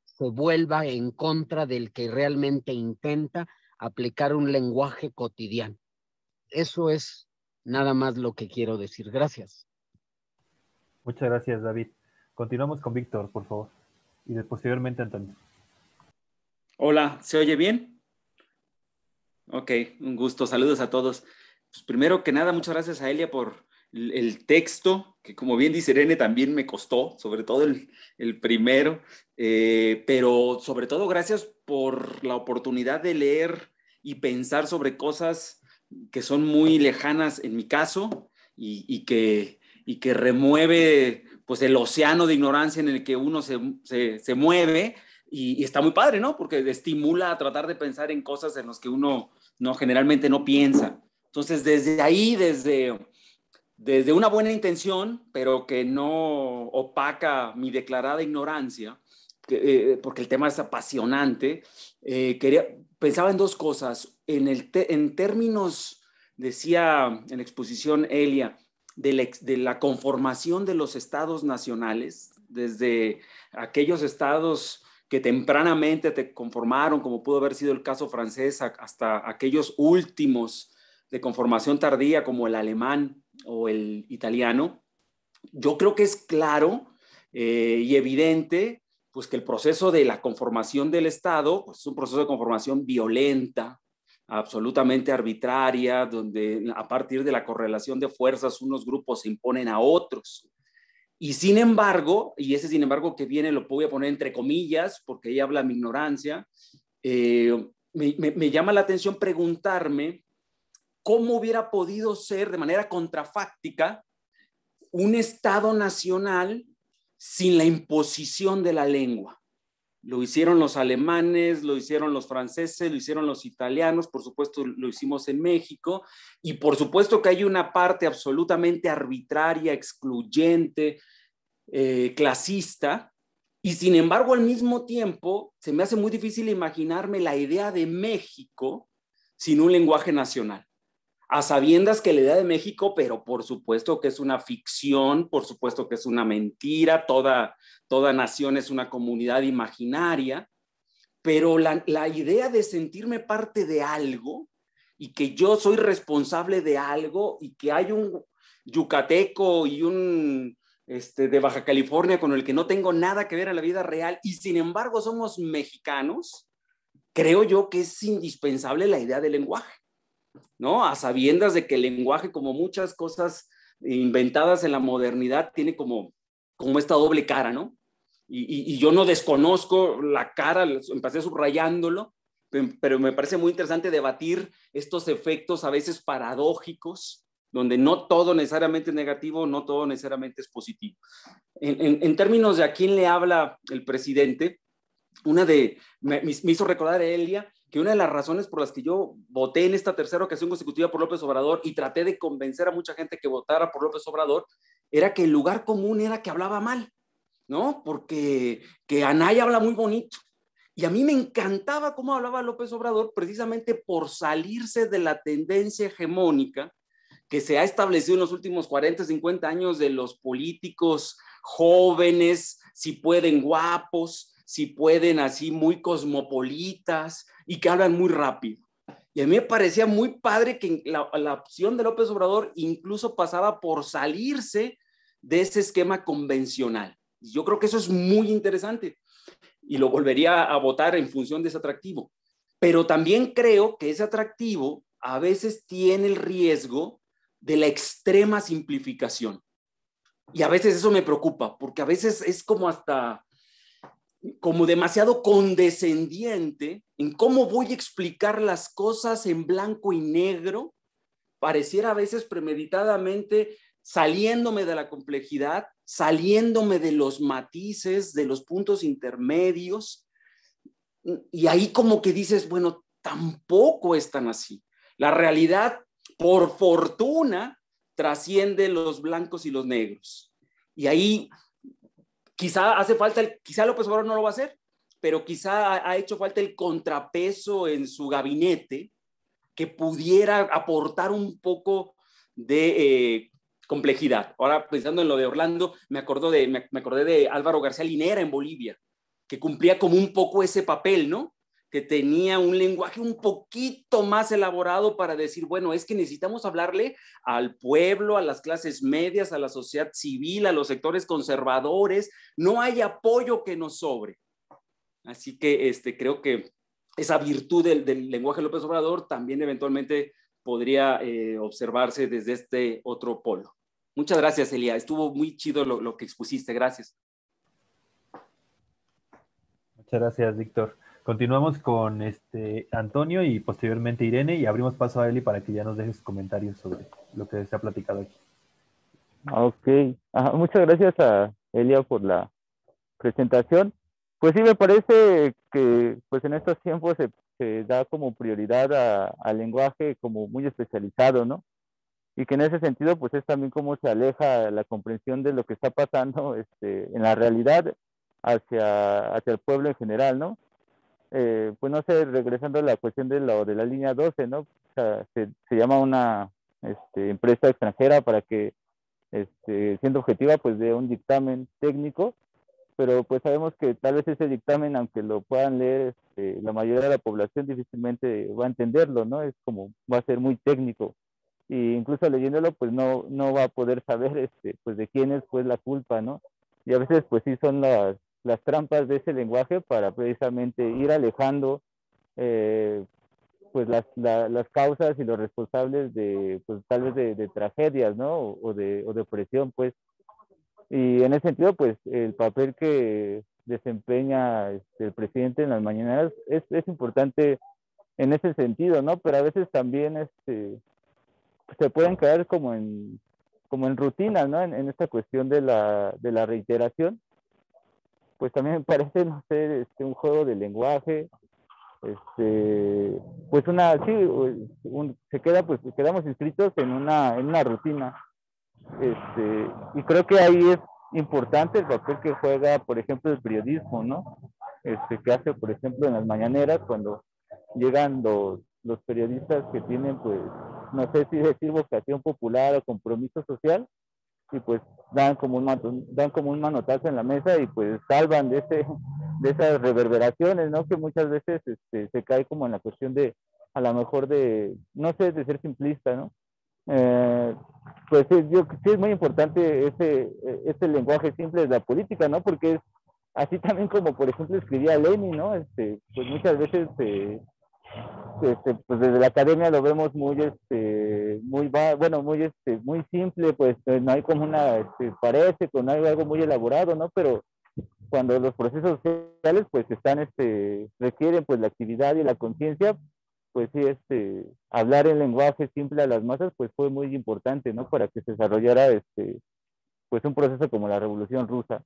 se vuelva en contra del que realmente intenta aplicar un lenguaje cotidiano. Eso es nada más lo que quiero decir. Gracias.
Muchas gracias, David. Continuamos con Víctor, por favor. Y posteriormente Antonio.
Hola, ¿se oye bien? Ok, un gusto. Saludos a todos. Pues primero que nada, muchas gracias a Elia por el texto, que como bien dice Irene, también me costó, sobre todo el primero, pero sobre todo gracias por la oportunidad de leer y pensar sobre cosas que son muy lejanas en mi caso, y que remueve pues el océano de ignorancia en el que uno se mueve, y está muy padre, ¿no? Porque estimula a tratar de pensar en cosas en las que uno generalmente no piensa. Entonces, desde ahí, desde una buena intención, pero que no opaca mi declarada ignorancia, porque el tema es apasionante, pensaba en 2 cosas. En términos, decía en la exposición Elia, de la conformación de los estados nacionales, desde aquellos estados que tempranamente te conformaron, como pudo haber sido el caso francés, hasta aquellos últimos de conformación tardía, como el alemán o el italiano. Yo creo que es claro y evidente, pues que el proceso de la conformación del Estado pues, es un proceso de conformación violenta, absolutamente arbitraria, donde a partir de la correlación de fuerzas unos grupos se imponen a otros. Y sin embargo, y ese sin embargo que viene lo voy a poner entre comillas, porque ahí habla mi ignorancia, me llama la atención preguntarme cómo hubiera podido ser de manera contrafáctica un Estado nacional sin la imposición de la lengua. Lo hicieron los alemanes, lo hicieron los franceses, lo hicieron los italianos, por supuesto lo hicimos en México, y por supuesto que hay una parte absolutamente arbitraria, excluyente, clasista, y sin embargo al mismo tiempo se me hace muy difícil imaginarme la idea de México sin un lenguaje nacional. A sabiendas que la idea de México, pero por supuesto que es una ficción, por supuesto que es una mentira, toda nación es una comunidad imaginaria, pero la idea de sentirme parte de algo y que yo soy responsable de algo y que hay un yucateco y un de Baja California con el que no tengo nada que ver en la vida real y sin embargo somos mexicanos, creo yo que es indispensable la idea del lenguaje, ¿no? A sabiendas de que el lenguaje, como muchas cosas inventadas en la modernidad, tiene como esta doble cara, ¿no? Y yo no desconozco la cara, empecé subrayándolo, pero me parece muy interesante debatir estos efectos a veces paradójicos, donde no todo necesariamente es negativo, no todo necesariamente es positivo. En términos de a quién le habla el presidente, me hizo recordar a Elia que una de las razones por las que yo voté en esta tercera ocasión consecutiva por López Obrador y traté de convencer a mucha gente que votara por López Obrador, era que el lugar común era que hablaba mal, ¿no? Porque que Anaya habla muy bonito. Y a mí me encantaba cómo hablaba López Obrador precisamente por salirse de la tendencia hegemónica que se ha establecido en los últimos 40, 50 años de los políticos jóvenes, si pueden guapos, si pueden así muy cosmopolitas y que hablan muy rápido. Y a mí me parecía muy padre que la opción de López Obrador incluso pasaba por salirse de ese esquema convencional. Y yo creo que eso es muy interesante y lo volvería a votar en función de ese atractivo. Pero también creo que ese atractivo a veces tiene el riesgo de la extrema simplificación. Y a veces eso me preocupa, porque a veces es como demasiado condescendiente en cómo voy a explicar las cosas en blanco y negro, pareciera a veces premeditadamente saliéndome de la complejidad, saliéndome de los matices, de los puntos intermedios, y ahí como que dices, bueno, tampoco es tan así. La realidad, por fortuna, trasciende los blancos y los negros. Y ahí quizá hace falta, quizá López Obrador no lo va a hacer, pero quizá ha hecho falta el contrapeso en su gabinete que pudiera aportar un poco de complejidad. Ahora, pensando en lo de Orlando, me acordé de Álvaro García Linera en Bolivia, que cumplía como un poco ese papel, ¿no? Que tenía un lenguaje un poquito más elaborado para decir, bueno, es que necesitamos hablarle al pueblo, a las clases medias, a la sociedad civil, a los sectores conservadores, no hay apoyo que nos sobre. Así que creo que esa virtud del lenguaje de López Obrador también eventualmente podría observarse desde este otro polo. Muchas gracias, Elia. Estuvo muy chido lo que expusiste. Gracias.
Muchas gracias, Víctor. Continuamos con Antonio y posteriormente Irene y abrimos paso a Eli para que ya nos dejes comentarios sobre lo que se ha platicado aquí.
Ok. Muchas gracias a Elia por la presentación. Pues sí, me parece que pues en estos tiempos se da como prioridad al lenguaje como muy especializado, ¿no? Y que en ese sentido pues es también cómo se aleja la comprensión de lo que está pasando en la realidad hacia el pueblo en general, ¿no? Pues no sé, regresando a la cuestión de la línea 12, ¿no? O sea, se llama una empresa extranjera para que, siendo objetiva, pues dé un dictamen técnico, pero pues sabemos que tal vez ese dictamen, aunque lo puedan leer la mayoría de la población, difícilmente va a entenderlo, ¿no? Es como, va a ser muy técnico. Y incluso leyéndolo, pues no va a poder saber, pues de quién es pues la culpa, ¿no? Y a veces, pues sí son las trampas de ese lenguaje para precisamente ir alejando pues las causas y los responsables de, pues tal vez de tragedias, ¿no? O de opresión, pues. Y en ese sentido, pues el papel que desempeña el presidente en las mañaneras es importante en ese sentido, ¿no? Pero a veces también se pueden caer como en rutinas, ¿no? En esta cuestión de la reiteración. Pues también me parece, no sé, un juego de lenguaje, pues pues quedamos inscritos en una rutina. Y creo que ahí es importante el papel que juega, por ejemplo, el periodismo, ¿no? Que hace, por ejemplo, en las mañaneras, cuando llegan los periodistas que tienen, pues, no sé si decir vocación popular o compromiso social, y pues dan como un manotazo en la mesa y pues salvan de esas reverberaciones, ¿no? Que muchas veces se cae como en la cuestión de, a lo mejor no sé, de ser simplista, ¿no? Pues sí es muy importante ese lenguaje simple de la política, ¿no? Porque es así también como, por ejemplo, escribía Lenin, ¿no? Pues muchas veces pues desde la academia lo vemos muy muy simple, pues no hay como parece, no hay algo muy elaborado, ¿no? Pero cuando los procesos sociales pues requieren pues la actividad y la conciencia, pues sí, hablar en lenguaje simple a las masas pues fue muy importante, ¿no? Para que se desarrollara pues un proceso como la Revolución Rusa.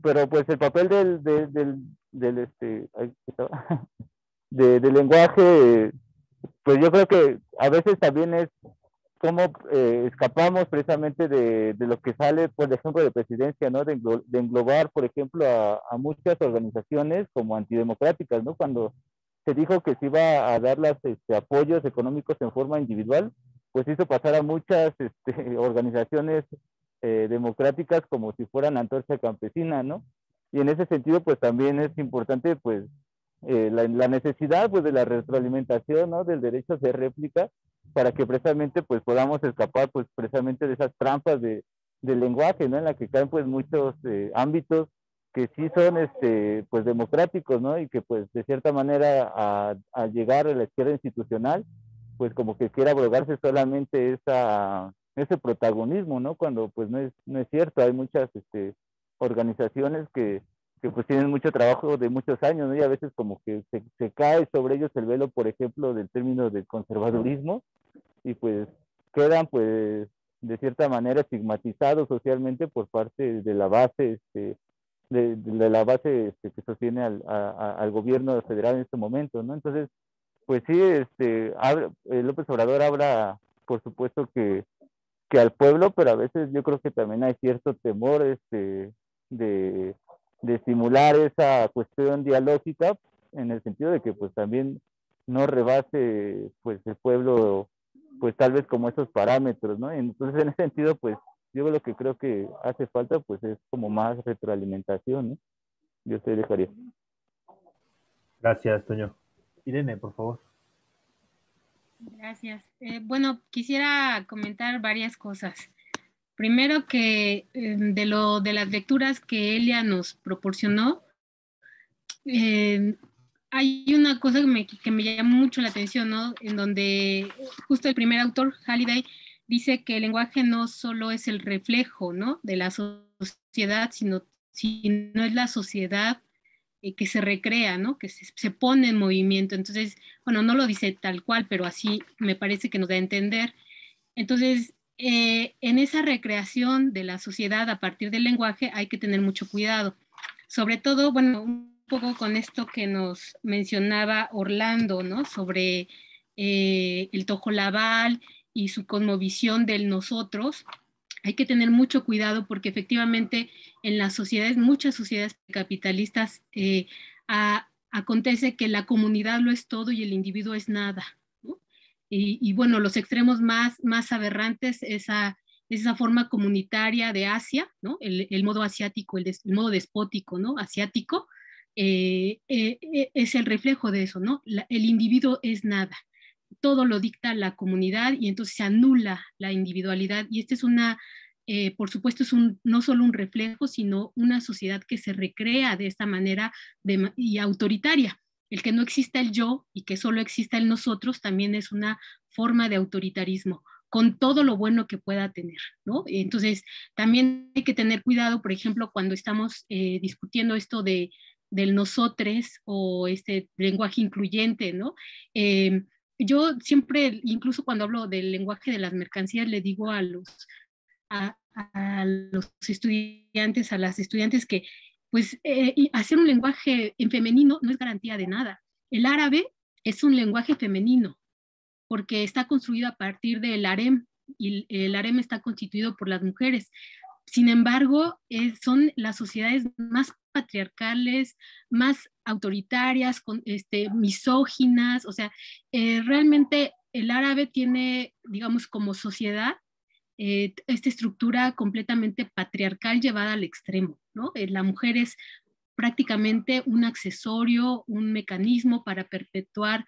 Pero pues el papel del lenguaje, pues yo creo que a veces también es cómo escapamos precisamente de lo que sale, por ejemplo, de presidencia, ¿no? De englobar, por ejemplo, a muchas organizaciones como antidemocráticas, ¿no? Cuando se dijo que se iba a dar los apoyos económicos en forma individual, pues hizo pasar a muchas organizaciones democráticas como si fueran antorcha campesina, ¿no? Y en ese sentido, pues también es importante, pues, la necesidad, pues, de la retroalimentación, ¿no? Del derecho a hacer réplica, para que precisamente, pues, podamos escapar, pues, precisamente de esas trampas del lenguaje, ¿no? En la que caen, pues, muchos ámbitos que sí son, pues, democráticos, ¿no? Y que, pues, de cierta manera, a llegar a la izquierda institucional, pues, como que quiera abrogarse solamente ese protagonismo, ¿no? Cuando, pues, no es cierto. Hay muchas organizaciones que pues tienen mucho trabajo de muchos años, ¿no? Y a veces como que se cae sobre ellos el velo, por ejemplo, del término del conservadurismo, y pues quedan, pues, de cierta manera estigmatizados socialmente por parte de la base, de la base que sostiene al gobierno federal en este momento, ¿no? Entonces, pues sí, López Obrador habla, por supuesto, que al pueblo, pero a veces yo creo que también hay cierto temor de estimular esa cuestión dialógica, en el sentido de que pues también no rebase pues el pueblo, pues tal vez como esos parámetros, ¿no? Entonces en ese sentido, pues yo lo que creo que hace falta pues es como más retroalimentación, ¿no? Yo te dejaría.
Gracias, Toño. Irene, por favor.
Gracias. Bueno, quisiera comentar varias cosas. Primero que de las lecturas que Elia nos proporcionó, hay una cosa que me llama mucho la atención, ¿no? En donde justo el primer autor, Halliday, dice que el lenguaje no solo es el reflejo, ¿no? De la sociedad, sino es la sociedad que se recrea, ¿no? Que se pone en movimiento. Entonces, bueno, no lo dice tal cual, pero así me parece que nos da a entender. Entonces, en esa recreación de la sociedad a partir del lenguaje hay que tener mucho cuidado. Sobre todo, bueno, un poco con esto que nos mencionaba Orlando, ¿no? Sobre el tojolabal y su cosmovisión del nosotros. Hay que tener mucho cuidado porque efectivamente en las sociedades, muchas sociedades capitalistas, acontece que la comunidad lo es todo y el individuo es nada, ¿no? Y bueno, los extremos más aberrantes, esa forma comunitaria de Asia, ¿no? El modo asiático, el modo despótico, ¿no? Asiático, es el reflejo de eso, ¿no? El individuo es nada. Todo lo dicta la comunidad y entonces se anula la individualidad. Y esta es una por supuesto es no solo un reflejo, sino una sociedad que se recrea de esta manera y autoritaria. El que no exista el yo y que solo exista el nosotros también es una forma de autoritarismo, con todo lo bueno que pueda tener, ¿no? Entonces, también hay que tener cuidado, por ejemplo, cuando estamos discutiendo esto del nosotres o este lenguaje incluyente, ¿no? Yo siempre, incluso cuando hablo del lenguaje de las mercancías, le digo a los estudiantes, a las estudiantes que pues hacer un lenguaje en femenino no es garantía de nada. El árabe es un lenguaje femenino porque está construido a partir del harem y el harem está constituido por las mujeres. Sin embargo, son las sociedades más patriarcales, más autoritarias, misóginas, o sea, realmente el árabe tiene, digamos, como sociedad, esta estructura completamente patriarcal llevada al extremo, ¿no? La mujer es prácticamente un accesorio, un mecanismo para perpetuar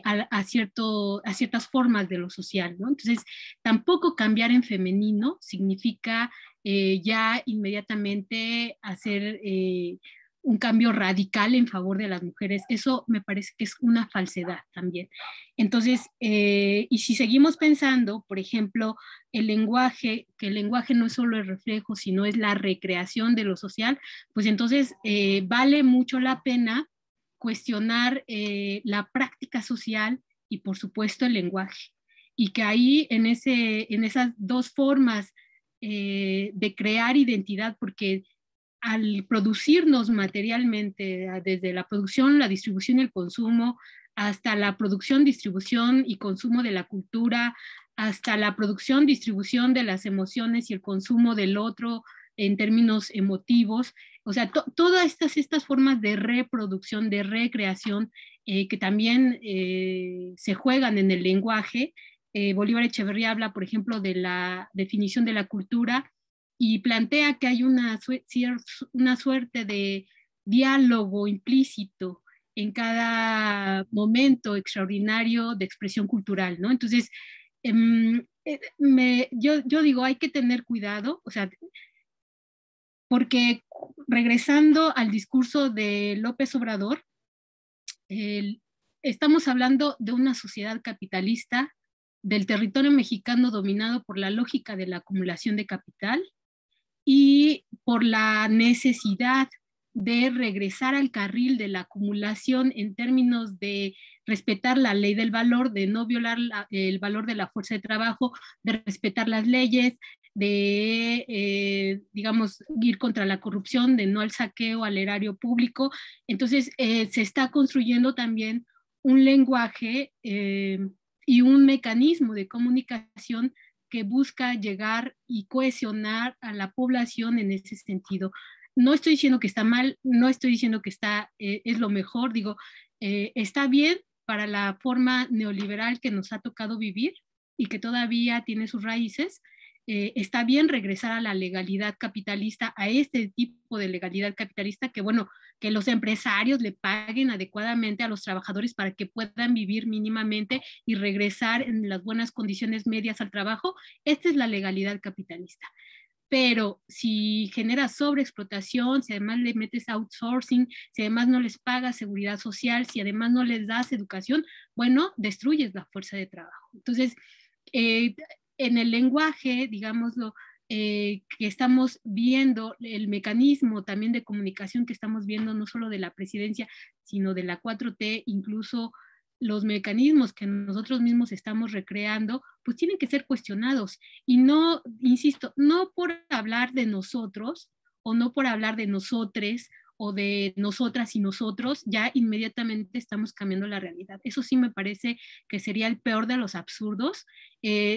a ciertas formas de lo social, ¿no? Entonces, tampoco cambiar en femenino significa ya inmediatamente hacer un cambio radical en favor de las mujeres. Eso me parece que es una falsedad también. Entonces, y si seguimos pensando, por ejemplo, que el lenguaje no es solo el reflejo, sino es la recreación de lo social, pues entonces vale mucho la pena cuestionar la práctica social y por supuesto el lenguaje. Y que ahí en esas dos formas de crear identidad, porque al producirnos materialmente, desde la producción, la distribución y el consumo, hasta la producción, distribución y consumo de la cultura, hasta la producción, distribución de las emociones y el consumo del otro en términos emotivos, o sea, todas estas formas de reproducción, de recreación, que también se juegan en el lenguaje. Bolívar Echeverría habla, por ejemplo, de la definición de la cultura y plantea que hay una suerte de diálogo implícito en cada momento extraordinario de expresión cultural, ¿no? Entonces, yo digo, hay que tener cuidado, o sea, porque regresando al discurso de López Obrador, estamos hablando de una sociedad capitalista, del territorio mexicano dominado por la lógica de la acumulación de capital y por la necesidad de regresar al carril de la acumulación en términos de respetar la ley del valor, de no violar el valor de la fuerza de trabajo, de respetar las leyes, de, digamos, ir contra la corrupción, de no al saqueo al erario público. Entonces, se está construyendo también un lenguaje y un mecanismo de comunicación que busca llegar y cohesionar a la población en ese sentido. No estoy diciendo que está mal, no estoy diciendo que es lo mejor, digo, está bien para la forma neoliberal que nos ha tocado vivir y que todavía tiene sus raíces. Está bien regresar a la legalidad capitalista, a este tipo de legalidad capitalista que, bueno, que los empresarios le paguen adecuadamente a los trabajadores para que puedan vivir mínimamente y regresar en las buenas condiciones medias al trabajo. Esta es la legalidad capitalista. Pero si generas sobreexplotación, si además le metes outsourcing, si además no les pagas seguridad social, si además no les das educación, bueno, destruyes la fuerza de trabajo. Entonces, en el lenguaje, digámoslo, que estamos viendo, el mecanismo también de comunicación que estamos viendo, no solo de la presidencia, sino de la 4T, incluso los mecanismos que nosotros mismos estamos recreando, pues tienen que ser cuestionados. Y no, insisto, no por hablar de nosotros o no por hablar de nosotres o de nosotras y nosotros, ya inmediatamente estamos cambiando la realidad. Eso sí me parece que sería el peor de los absurdos.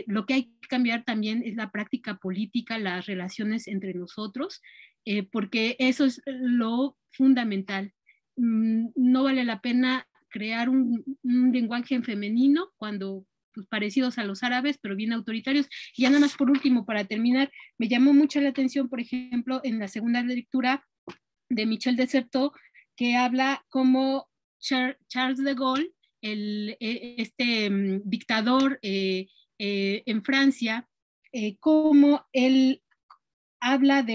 Lo que hay que cambiar también es la práctica política, las relaciones entre nosotros, porque eso es lo fundamental. No vale la pena crear un lenguaje en femenino cuando pues, parecidos a los árabes, pero bien autoritarios. Y ya nada más por último, para terminar, me llamó mucho la atención, por ejemplo, en la segunda lectura de Michel Desserteau, que habla como Charles de Gaulle, este dictador en Francia, cómo él habla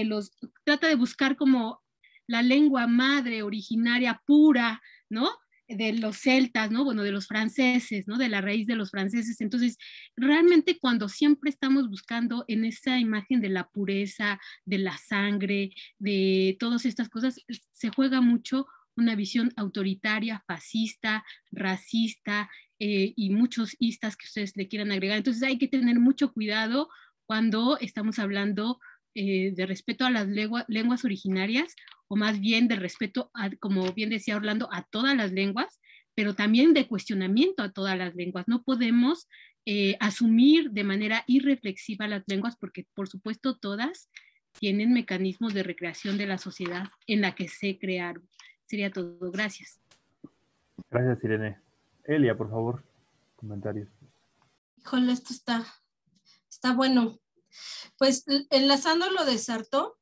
trata de buscar como la lengua madre originaria pura, ¿no? De los celtas, ¿no? Bueno, de los franceses, ¿no? De la raíz de los franceses. Entonces, realmente cuando siempre estamos buscando en esa imagen de la pureza, de la sangre, de todas estas cosas, se juega mucho una visión autoritaria, fascista, racista, y muchos istas que ustedes le quieran agregar. Entonces hay que tener mucho cuidado cuando estamos hablando de respeto a las lenguas originarias, o más bien de respeto, como bien decía Orlando, a todas las lenguas, pero también de cuestionamiento a todas las lenguas. No podemos asumir de manera irreflexiva las lenguas, porque por supuesto todas tienen mecanismos de recreación de la sociedad en la que se crearon. Sería todo. Gracias.
Gracias, Irene. Elia, por favor, comentarios.
Híjole, esto está bueno. Pues enlazando lo de Sartor,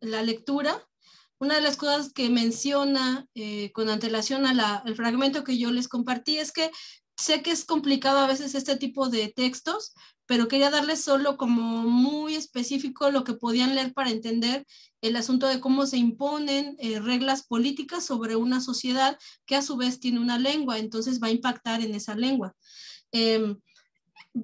la lectura, una de las cosas que menciona con antelación al fragmento que yo les compartí es que sé que es complicado a veces este tipo de textos, pero quería darles solo como muy específico lo que podían leer para entender el asunto de cómo se imponen reglas políticas sobre una sociedad que a su vez tiene una lengua, entonces va a impactar en esa lengua.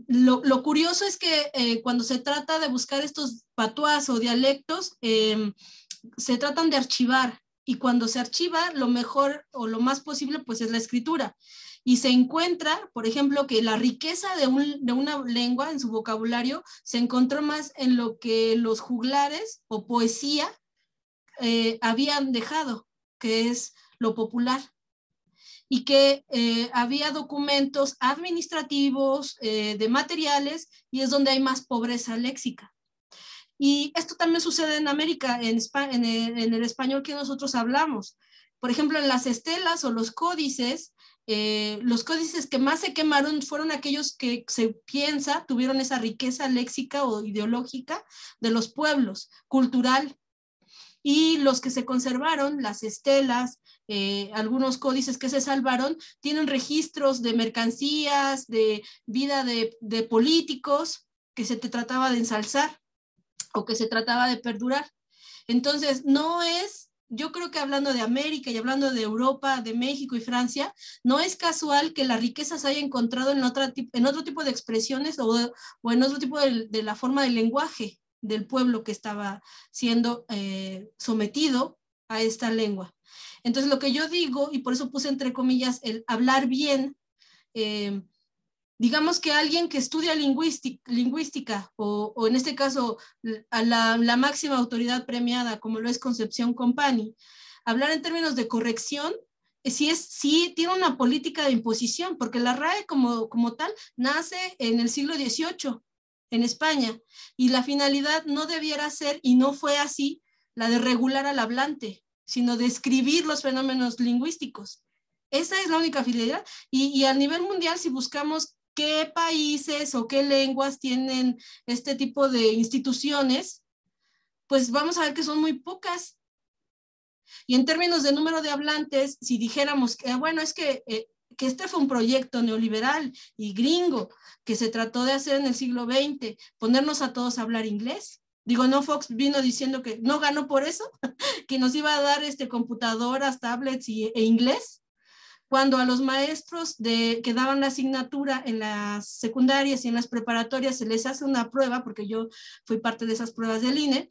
Lo curioso es que cuando se trata de buscar estos patuás o dialectos, se tratan de archivar, y cuando se archiva, lo mejor o lo más posible pues es la escritura. Y se encuentra, por ejemplo, que la riqueza de una lengua en su vocabulario se encontró más en lo que los juglares o poesía habían dejado, que es lo popular. Y que había documentos administrativos, de materiales, y es donde hay más pobreza léxica. Y esto también sucede en América, en el español que nosotros hablamos. Por ejemplo, en las estelas o los códices que más se quemaron fueron aquellos que se piensa tuvieron esa riqueza léxica o ideológica de los pueblos, cultural. Y los que se conservaron, las estelas, algunos códices que se salvaron, tienen registros de mercancías, de vida de políticos que se te trataba de ensalzar o que se trataba de perdurar. Entonces, yo creo que hablando de América y hablando de Europa, de México y Francia, no es casual que la riqueza se haya encontrado en otro tipo de expresiones o en otro tipo de la forma del lenguaje del pueblo que estaba siendo sometido a esta lengua. Entonces, lo que yo digo, y por eso puse entre comillas el hablar bien, digamos que alguien que estudia lingüística o en este caso a la máxima autoridad premiada como lo es Concepción Company, hablar en términos de corrección, sí tiene una política de imposición, porque la RAE como tal nace en el siglo XVIII en España, y la finalidad no debiera ser, y no fue así, la de regular al hablante, sino de escribir los fenómenos lingüísticos. Esa es la única finalidad. Y a nivel mundial, si buscamos qué países o qué lenguas tienen este tipo de instituciones, pues vamos a ver que son muy pocas. Y en términos de número de hablantes, si dijéramos que, bueno, es que este fue un proyecto neoliberal y gringo que se trató de hacer en el siglo XX, ponernos a todos a hablar inglés. Digo, no, Fox vino diciendo que no ganó por eso, que nos iba a dar computadoras, tablets e inglés, cuando a los maestros que daban la asignatura en las secundarias y en las preparatorias se les hace una prueba, porque yo fui parte de esas pruebas del INE,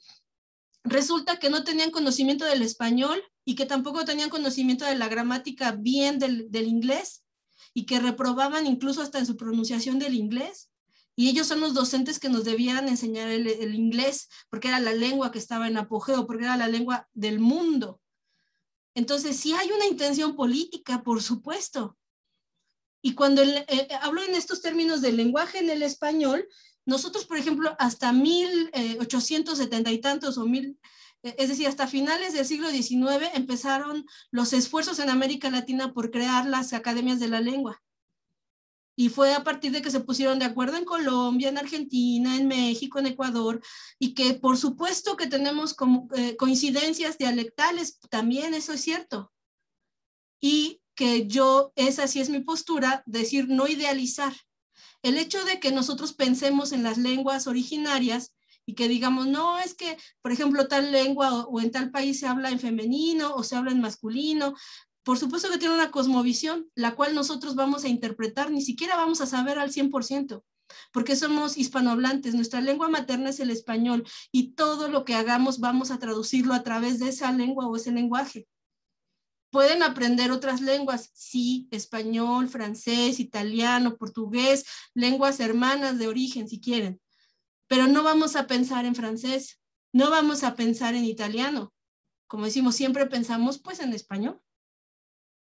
resulta que no tenían conocimiento del español y que tampoco tenían conocimiento de la gramática bien del inglés, y que reprobaban incluso hasta en su pronunciación del inglés. Y ellos son los docentes que nos debían enseñar el inglés, porque era la lengua que estaba en apogeo, porque era la lengua del mundo. Entonces, sí hay una intención política, por supuesto. Y cuando hablo en estos términos del lenguaje en el español, nosotros, por ejemplo, hasta 1870 y tantos, es decir, hasta finales del siglo XIX, empezaron los esfuerzos en América Latina por crear las academias de la lengua. Y fue a partir de que se pusieron de acuerdo en Colombia, en Argentina, en México, en Ecuador, y que por supuesto que tenemos coincidencias dialectales, también eso es cierto. Y que esa sí es mi postura, decir no idealizar. el hecho de que nosotros pensemos en las lenguas originarias y que digamos, no, es que, por ejemplo, tal lengua o en tal país se habla en femenino o se habla en masculino, por supuesto que tiene una cosmovisión, la cual nosotros vamos a interpretar, ni siquiera vamos a saber al 100%, porque somos hispanohablantes, nuestra lengua materna es el español y todo lo que hagamos vamos a traducirlo a través de esa lengua o ese lenguaje. Pueden aprender otras lenguas, sí, español, francés, italiano, portugués, lenguas hermanas de origen si quieren, pero no vamos a pensar en francés, no vamos a pensar en italiano. Como decimos, siempre pensamos pues en español,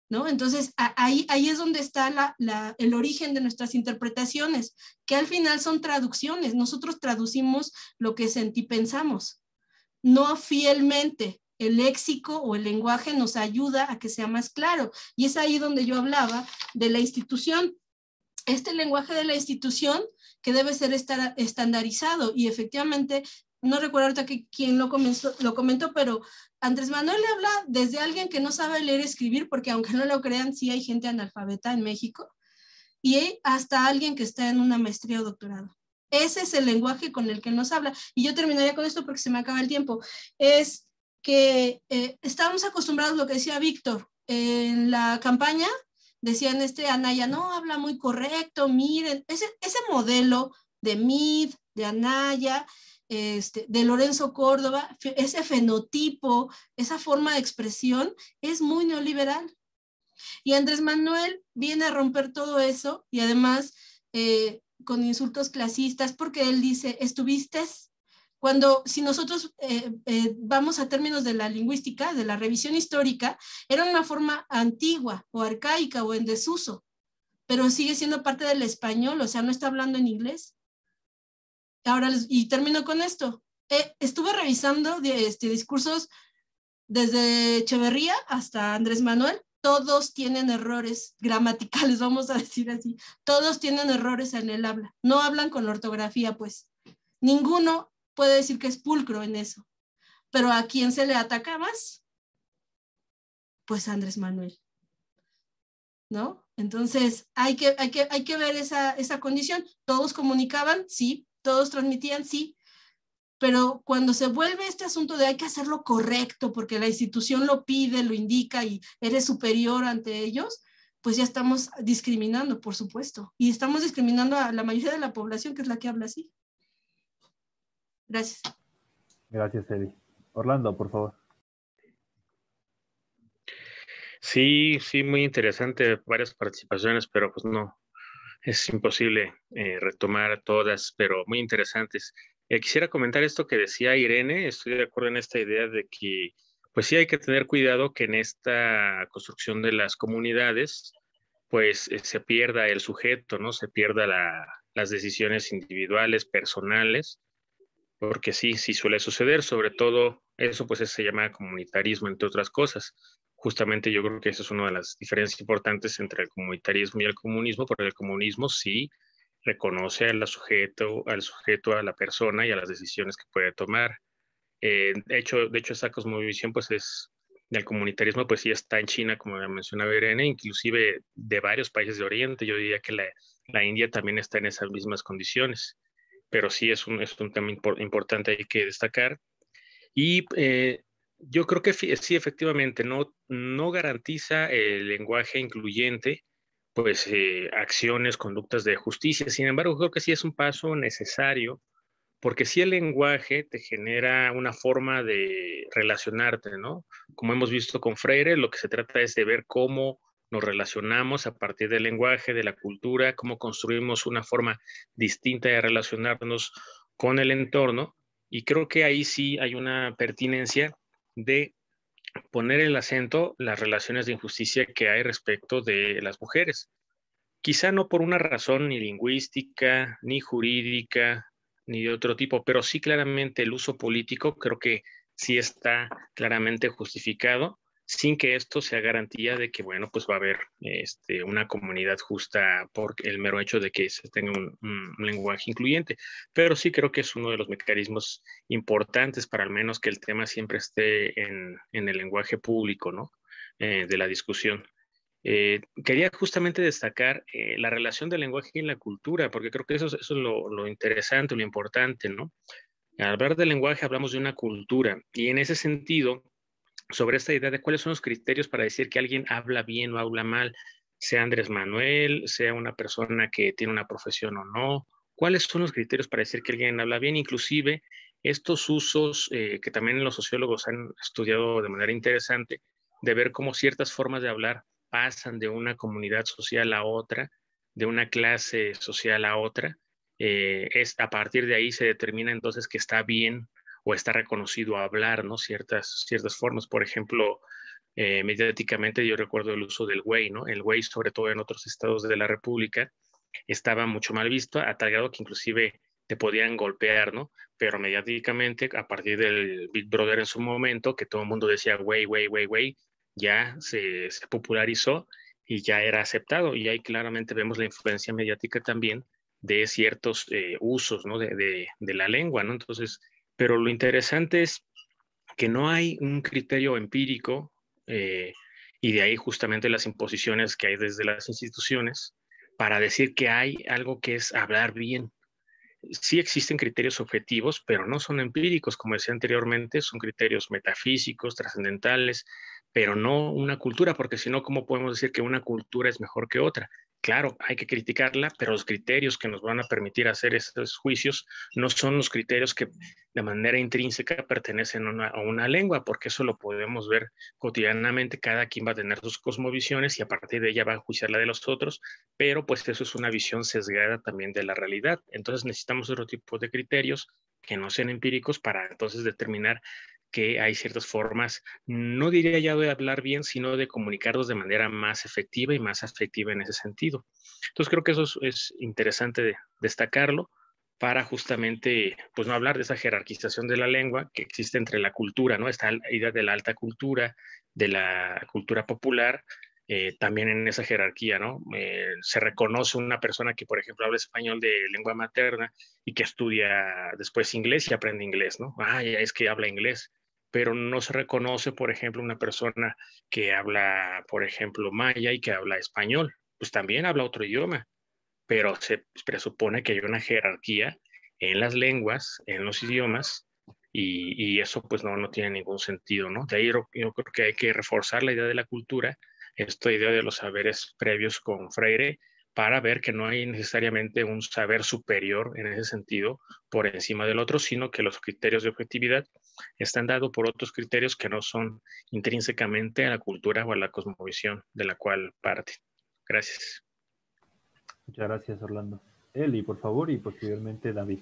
¿no? Entonces ahí es donde está el origen de nuestras interpretaciones, que al final son traducciones. Nosotros traducimos lo que pensamos, no fielmente. El léxico o el lenguaje nos ayuda a que sea más claro. Y es ahí donde yo hablaba de la institución. Este lenguaje de la institución que debe ser estandarizado y efectivamente, no recuerdo ahorita quién lo comentó, pero Andrés Manuel le habla desde alguien que no sabe leer y escribir, porque aunque no lo crean, sí hay gente analfabeta en México, y hasta alguien que está en una maestría o doctorado. Ese es el lenguaje con el que nos habla. Y yo terminaría con esto porque se me acaba el tiempo. Es que estábamos acostumbrados, lo que decía Víctor, en la campaña, decían Anaya, no, habla muy correcto, miren, ese modelo de Mead, de Anaya, de Lorenzo Córdoba, ese fenotipo, esa forma de expresión es muy neoliberal. Y Andrés Manuel viene a romper todo eso y además con insultos clasistas porque él dice, ¿estuviste? Cuando si nosotros vamos a términos de la lingüística, de la revisión histórica, era una forma antigua o arcaica o en desuso, pero sigue siendo parte del español, o sea, no está hablando en inglés. Ahora, y termino con esto. Estuve revisando discursos desde Echeverría hasta Andrés Manuel. Todos tienen errores gramaticales, vamos a decir así. Todos tienen errores en el habla. No hablan con ortografía, pues. Ninguno puede decir que es pulcro en eso. Pero ¿a quién se le ataca más? Pues a Andrés Manuel, ¿no? Entonces hay que ver esa condición. Todos comunicaban, sí. Todos transmitían, sí. Pero cuando se vuelve este asunto de hay que hacerlo correcto porque la institución lo pide, lo indica y eres superior ante ellos, pues ya estamos discriminando, por supuesto. Y estamos discriminando a la mayoría de la población, que es la que habla así. Gracias.
Gracias, Eddie. Orlando, por favor.
Sí, muy interesante, varias participaciones, pero pues no, es imposible retomar todas, pero muy interesantes. Quisiera comentar esto que decía Irene, estoy de acuerdo en esta idea de que pues sí hay que tener cuidado que en esta construcción de las comunidades pues se pierda el sujeto, ¿no? Se pierda las decisiones individuales, personales, porque sí suele suceder, sobre todo eso pues se llama comunitarismo, entre otras cosas. Justamente yo creo que esa es una de las diferencias importantes entre el comunitarismo y el comunismo, porque el comunismo sí reconoce al sujeto, a la persona y a las decisiones que puede tomar. De hecho, esa cosmovisión pues es del comunitarismo, pues sí está en China, como mencionaba Irene, inclusive de varios países de Oriente. Yo diría que la India también está en esas mismas condiciones, pero sí es un tema importante hay que destacar. Y yo creo que sí, efectivamente, no garantiza el lenguaje incluyente, pues acciones, conductas de justicia. Sin embargo, creo que sí es un paso necesario, porque sí el lenguaje te genera una forma de relacionarte, ¿no? Como hemos visto con Freire, lo que se trata es de ver cómo nos relacionamos a partir del lenguaje, de la cultura, cómo construimos una forma distinta de relacionarnos con el entorno. Y creo que ahí sí hay una pertinencia de poner el acento las relaciones de injusticia que hay respecto de las mujeres. Quizá no por una razón ni lingüística, ni jurídica, ni de otro tipo, pero sí claramente el uso político creo que sí está claramente justificado, sin que esto sea garantía de que, bueno, pues va a haber una comunidad justa por el mero hecho de que se tenga un lenguaje incluyente. Pero sí creo que es uno de los mecanismos importantes para al menos que el tema siempre esté en el lenguaje público, ¿no? De la discusión. Quería justamente destacar la relación del lenguaje y la cultura, porque creo que eso es lo interesante, lo importante, ¿no? Al hablar del lenguaje hablamos de una cultura, y en ese sentido, sobre esta idea de cuáles son los criterios para decir que alguien habla bien o habla mal, sea Andrés Manuel, sea una persona que tiene una profesión o no, cuáles son los criterios para decir que alguien habla bien, inclusive estos usos que también los sociólogos han estudiado de manera interesante, de ver cómo ciertas formas de hablar pasan de una comunidad social a otra, de una clase social a otra. Es a partir de ahí se determina entonces que está bien o está reconocido hablar, ¿no? Ciertas formas. Por ejemplo, mediáticamente yo recuerdo el uso del güey, ¿no? El güey, sobre todo en otros estados de la República, estaba mucho mal visto, a tal grado que inclusive te podían golpear, ¿no? Pero mediáticamente, a partir del Big Brother en su momento, que todo el mundo decía güey, güey, güey, güey, ya se popularizó y ya era aceptado. Y ahí claramente vemos la influencia mediática también de ciertos usos, ¿no? De la lengua, ¿no? Entonces, pero lo interesante es que no hay un criterio empírico y de ahí justamente las imposiciones que hay desde las instituciones para decir que hay algo que es hablar bien. Sí existen criterios objetivos, pero no son empíricos, como decía anteriormente, son criterios metafísicos, trascendentales, pero no una cultura, porque si no, ¿cómo podemos decir que una cultura es mejor que otra? Claro, hay que criticarla, pero los criterios que nos van a permitir hacer esos juicios no son los criterios que de manera intrínseca pertenecen a una lengua, porque eso lo podemos ver cotidianamente, cada quien va a tener sus cosmovisiones y a partir de ella va a juiciar la de los otros, pero pues eso es una visión sesgada también de la realidad. Entonces necesitamos otro tipo de criterios que no sean empíricos para entonces determinar que hay ciertas formas, no diría ya de hablar bien, sino de comunicarlos de manera más efectiva y más afectiva en ese sentido. Entonces creo que eso es interesante destacarlo para justamente, pues no hablar de esa jerarquización de la lengua que existe entre la cultura, ¿no? Esta idea de la alta cultura, de la cultura popular, también en esa jerarquía, ¿no? Se reconoce una persona que, por ejemplo, habla español de lengua materna y que estudia después inglés y aprende inglés, ¿no? Ah, ya es que habla inglés, pero no se reconoce, por ejemplo, una persona que habla, por ejemplo, maya y que habla español, pues también habla otro idioma, pero se presupone que hay una jerarquía en las lenguas, en los idiomas, y eso pues no tiene ningún sentido, ¿no? De ahí yo creo que hay que reforzar la idea de la cultura, esta idea de los saberes previos con Freire, para ver que no hay necesariamente un saber superior en ese sentido por encima del otro, sino que los criterios de objetividad están dados por otros criterios que no son intrínsecamente a la cultura o a la cosmovisión de la cual parte. Gracias.
Muchas gracias, Orlando. Eli, por favor, y posteriormente David.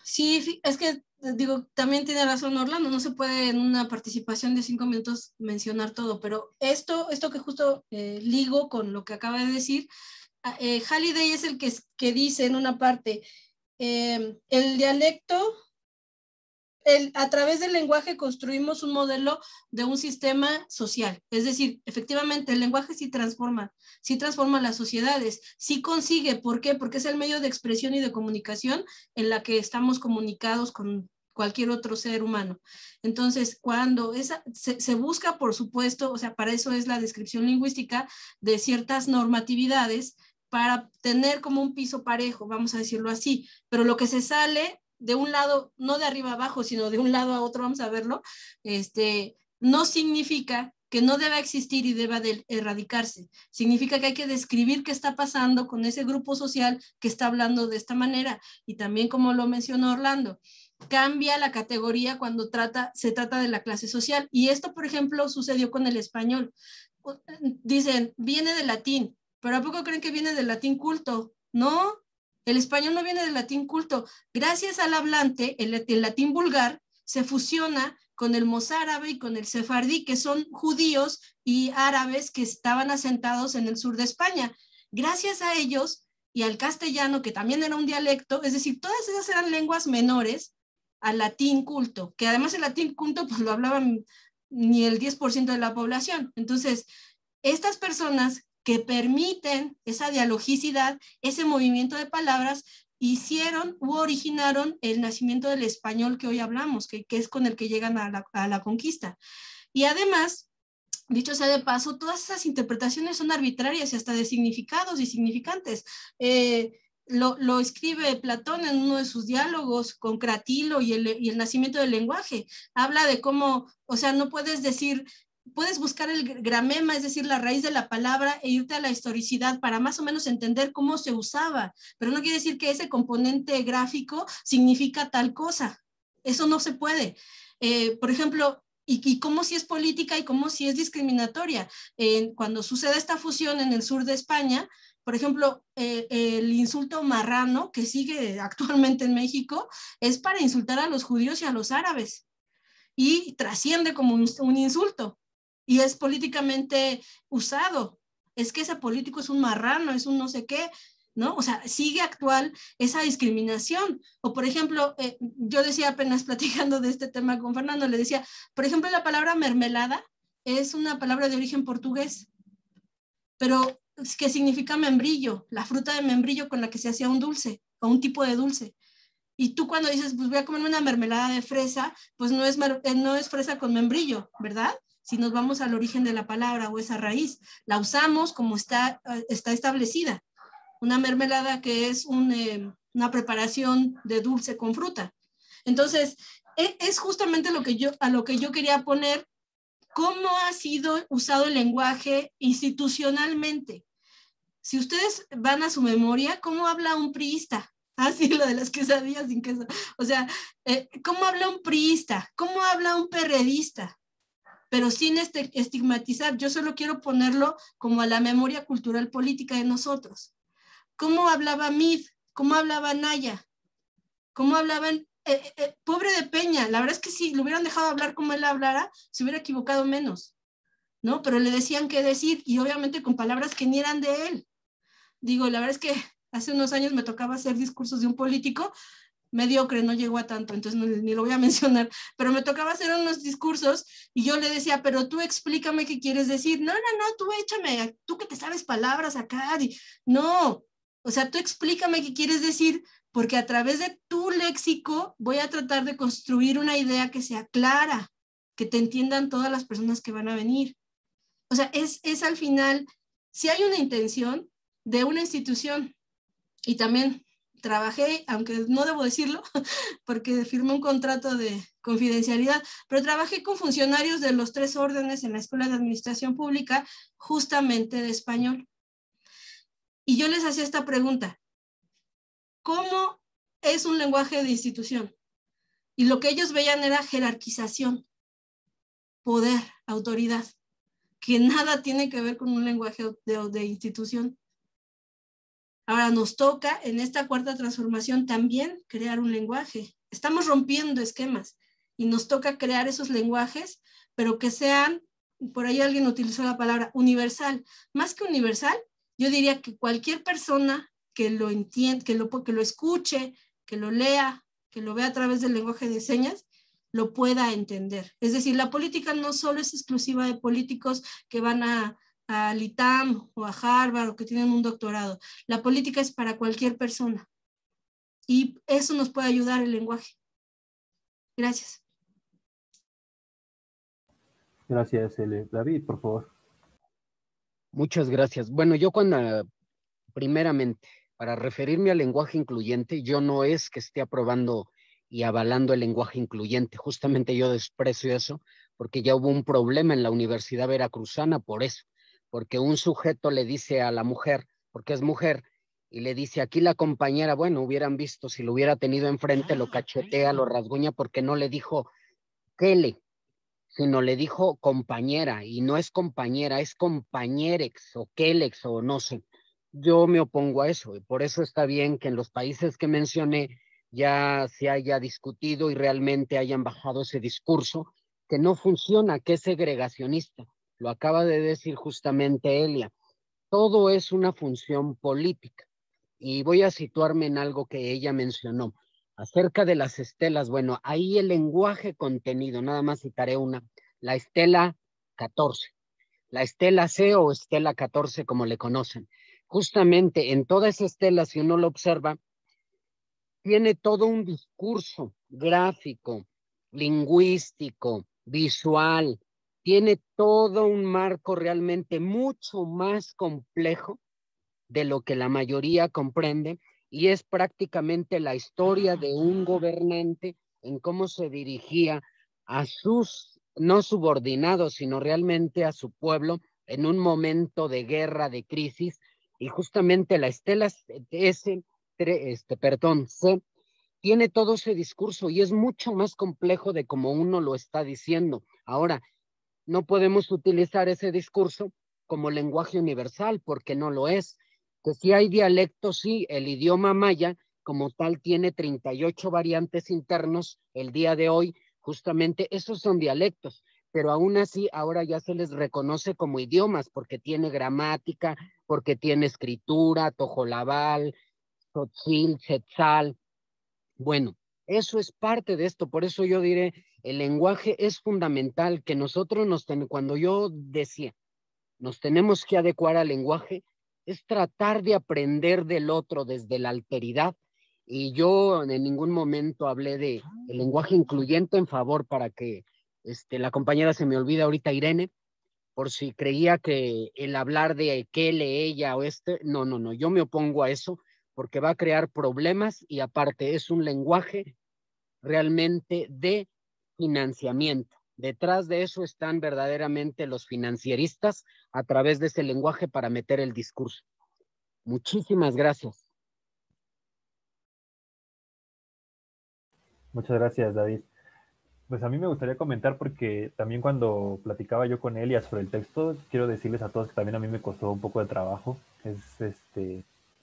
Sí, es que digo, también tiene razón Orlando, no se puede en una participación de 5 minutos mencionar todo, pero esto que justo ligo con lo que acaba de decir, Halliday es el que dice en una parte, el dialecto, a través del lenguaje construimos un modelo de un sistema social, es decir, efectivamente el lenguaje sí transforma las sociedades, sí consigue, ¿por qué? Porque es el medio de expresión y de comunicación en la que estamos comunicados con cualquier otro ser humano. Entonces, cuando se busca, por supuesto, o sea, para eso es la descripción lingüística de ciertas normatividades, para tener como un piso parejo, vamos a decirlo así, pero lo que se sale de un lado, no de arriba abajo, sino de un lado a otro, vamos a verlo, no significa que no deba existir y deba de erradicarse. Significa que hay que describir qué está pasando con ese grupo social que está hablando de esta manera. Y también, como lo mencionó Orlando, cambia la categoría cuando se trata de la clase social. Y esto, por ejemplo, sucedió con el español. Dicen, viene del latín, pero ¿a poco creen que viene del latín culto? No, el español no viene del latín culto. Gracias al hablante, el latín vulgar se fusiona con el mozárabe y con el sefardí, que son judíos y árabes que estaban asentados en el sur de España. Gracias a ellos y al castellano, que también era un dialecto, es decir, todas esas eran lenguas menores al latín culto, que además el latín culto pues lo hablaban ni el 10% de la población. Entonces, estas personas que permiten esa dialogicidad, ese movimiento de palabras, hicieron u originaron el nacimiento del español que hoy hablamos, que es con el que llegan a la conquista. Y además, dicho sea de paso, todas esas interpretaciones son arbitrarias y hasta de significados y significantes. Lo escribe Platón en uno de sus diálogos con Cratilo y el nacimiento del lenguaje. Habla de cómo, o sea, no puedes decir, puedes buscar el gramema, es decir, la raíz de la palabra, e irte a la historicidad para más o menos entender cómo se usaba, pero no quiere decir que ese componente gráfico significa tal cosa. Eso no se puede. Por ejemplo, y cómo si es política y cómo si es discriminatoria. Cuando sucede esta fusión en el sur de España, por ejemplo, el insulto marrano que sigue actualmente en México es para insultar a los judíos y a los árabes y trasciende como un insulto y es políticamente usado. Es que ese político es un marrano, es un no sé qué, ¿no? O sea, sigue actual esa discriminación. O por ejemplo, yo decía apenas platicando de este tema con Fernando, le decía, por ejemplo, la palabra mermelada es una palabra de origen portugués, pero que significa membrillo, la fruta de membrillo con la que se hacía un dulce o un tipo de dulce. Y tú cuando dices, pues voy a comerme una mermelada de fresa, pues no es fresa con membrillo, ¿verdad? Si nos vamos al origen de la palabra o esa raíz, la usamos como está establecida. Una mermelada que es una preparación de dulce con fruta. Entonces, es justamente a lo que yo quería poner, cómo ha sido usado el lenguaje institucionalmente. Si ustedes van a su memoria, ¿cómo habla un priista? Ah, sí, lo de las quesadillas sin queso. O sea, ¿cómo habla un priista? ¿Cómo habla un perredista? Pero sin estigmatizar. Yo solo quiero ponerlo como a la memoria cultural política de nosotros. ¿Cómo hablaba Mid? ¿Cómo hablaba Naya? ¿Cómo hablaban? Pobre de Peña, la verdad es que si lo hubieran dejado hablar como él hablara, se hubiera equivocado menos, ¿no? Pero le decían qué decir y obviamente con palabras que ni eran de él. Digo, la verdad es que hace unos años me tocaba hacer discursos de un político mediocre, no llegó a tanto, entonces ni lo voy a mencionar, pero me tocaba hacer unos discursos y yo le decía, pero tú explícame qué quieres decir. No, tú échame, tú que te sabes palabras acá. No, o sea, tú explícame qué quieres decir, porque a través de tu léxico voy a tratar de construir una idea que sea clara, que te entiendan todas las personas que van a venir. O sea, es al final, si hay una intención de una institución, y también trabajé, aunque no debo decirlo, porque firmé un contrato de confidencialidad, pero trabajé con funcionarios de los 3 órdenes en la Escuela de Administración Pública, justamente de español. Y yo les hacía esta pregunta: ¿cómo es un lenguaje de institución? Y lo que ellos veían era jerarquización, poder, autoridad, que nada tiene que ver con un lenguaje de institución. Ahora nos toca en esta cuarta transformación también crear un lenguaje. Estamos rompiendo esquemas y nos toca crear esos lenguajes, pero que sean, por ahí alguien utilizó la palabra universal. Más que universal, yo diría que cualquier persona que lo entienda, que lo escuche, que lo lea, que lo vea a través del lenguaje de señas, lo pueda entender. Es decir, la política no solo es exclusiva de políticos que van al ITAM o a Harvard o que tienen un doctorado. La política es para cualquier persona y eso nos puede ayudar el lenguaje. Gracias.
Gracias, David, por favor.
Muchas gracias. Bueno, yo primeramente, para referirme al lenguaje incluyente, yo no es que esté aprobando y avalando el lenguaje incluyente. Justamente yo desprecio eso porque ya hubo un problema en la Universidad Veracruzana por eso. Porque un sujeto le dice a la mujer, porque es mujer, y le dice, aquí la compañera, bueno, hubieran visto, si lo hubiera tenido enfrente, lo cachetea, lo rasguña, porque no le dijo Kele, sino le dijo compañera, y no es compañera, es compañerex, o Kelex, o no sé. Yo me opongo a eso, y por eso está bien que en los países que mencioné ya se haya discutido y realmente hayan bajado ese discurso, que no funciona, que es segregacionista. Lo acaba de decir justamente Elia. Todo es una función política. Y voy a situarme en algo que ella mencionó. Acerca de las estelas, bueno, ahí el lenguaje contenido, nada más citaré una, la estela 14, la estela C o estela 14 como le conocen. Justamente en toda esa estela, si uno lo observa, tiene todo un discurso gráfico, lingüístico, visual, tiene todo un marco realmente mucho más complejo de lo que la mayoría comprende, y es prácticamente la historia de un gobernante en cómo se dirigía a sus, no subordinados, sino realmente a su pueblo en un momento de guerra, de crisis, y justamente la estela S, C, tiene todo ese discurso y es mucho más complejo de como uno lo está diciendo. Ahora, no podemos utilizar ese discurso como lenguaje universal porque no lo es. Que si hay dialectos, sí, el idioma maya como tal tiene 38 variantes internos el día de hoy, justamente esos son dialectos, pero aún así ahora ya se les reconoce como idiomas porque tiene gramática, porque tiene escritura, tojolabal, tzotzil, tzetzal. Bueno, eso es parte de esto, por eso yo diré, el lenguaje es fundamental, que nosotros cuando yo decía, nos tenemos que adecuar al lenguaje, es tratar de aprender del otro desde la alteridad, y yo en ningún momento hablé de el lenguaje incluyente en favor para que la compañera se me olvida ahorita, Irene, por si creía que el hablar de que, le, ella o no, no, no, yo me opongo a eso porque va a crear problemas y aparte es un lenguaje realmente de financiamiento. Detrás de eso están verdaderamente los financieristas a través de ese lenguaje para meter el discurso. Muchísimas gracias.
Muchas gracias, David. Pues a mí me gustaría comentar porque también cuando platicaba yo con Elia sobre el texto, quiero decirles a todos que también a mí me costó un poco de trabajo.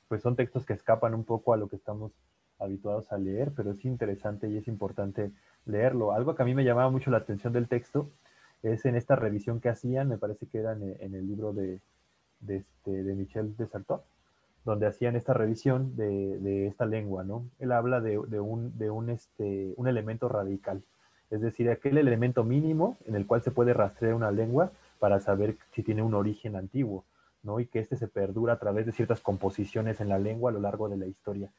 Pues son textos que escapan un poco a lo que estamos habituados a leer, pero es interesante y es importante leerlo. Algo que a mí me llamaba mucho la atención del texto es en esta revisión que hacían, me parece que era en el libro de Michel de Certeau, donde hacían esta revisión de esta lengua, ¿no? Él habla de un elemento radical, es decir, aquel elemento mínimo en el cual se puede rastrear una lengua para saber si tiene un origen antiguo, ¿no? Y que se perdura a través de ciertas composiciones en la lengua a lo largo de la historia.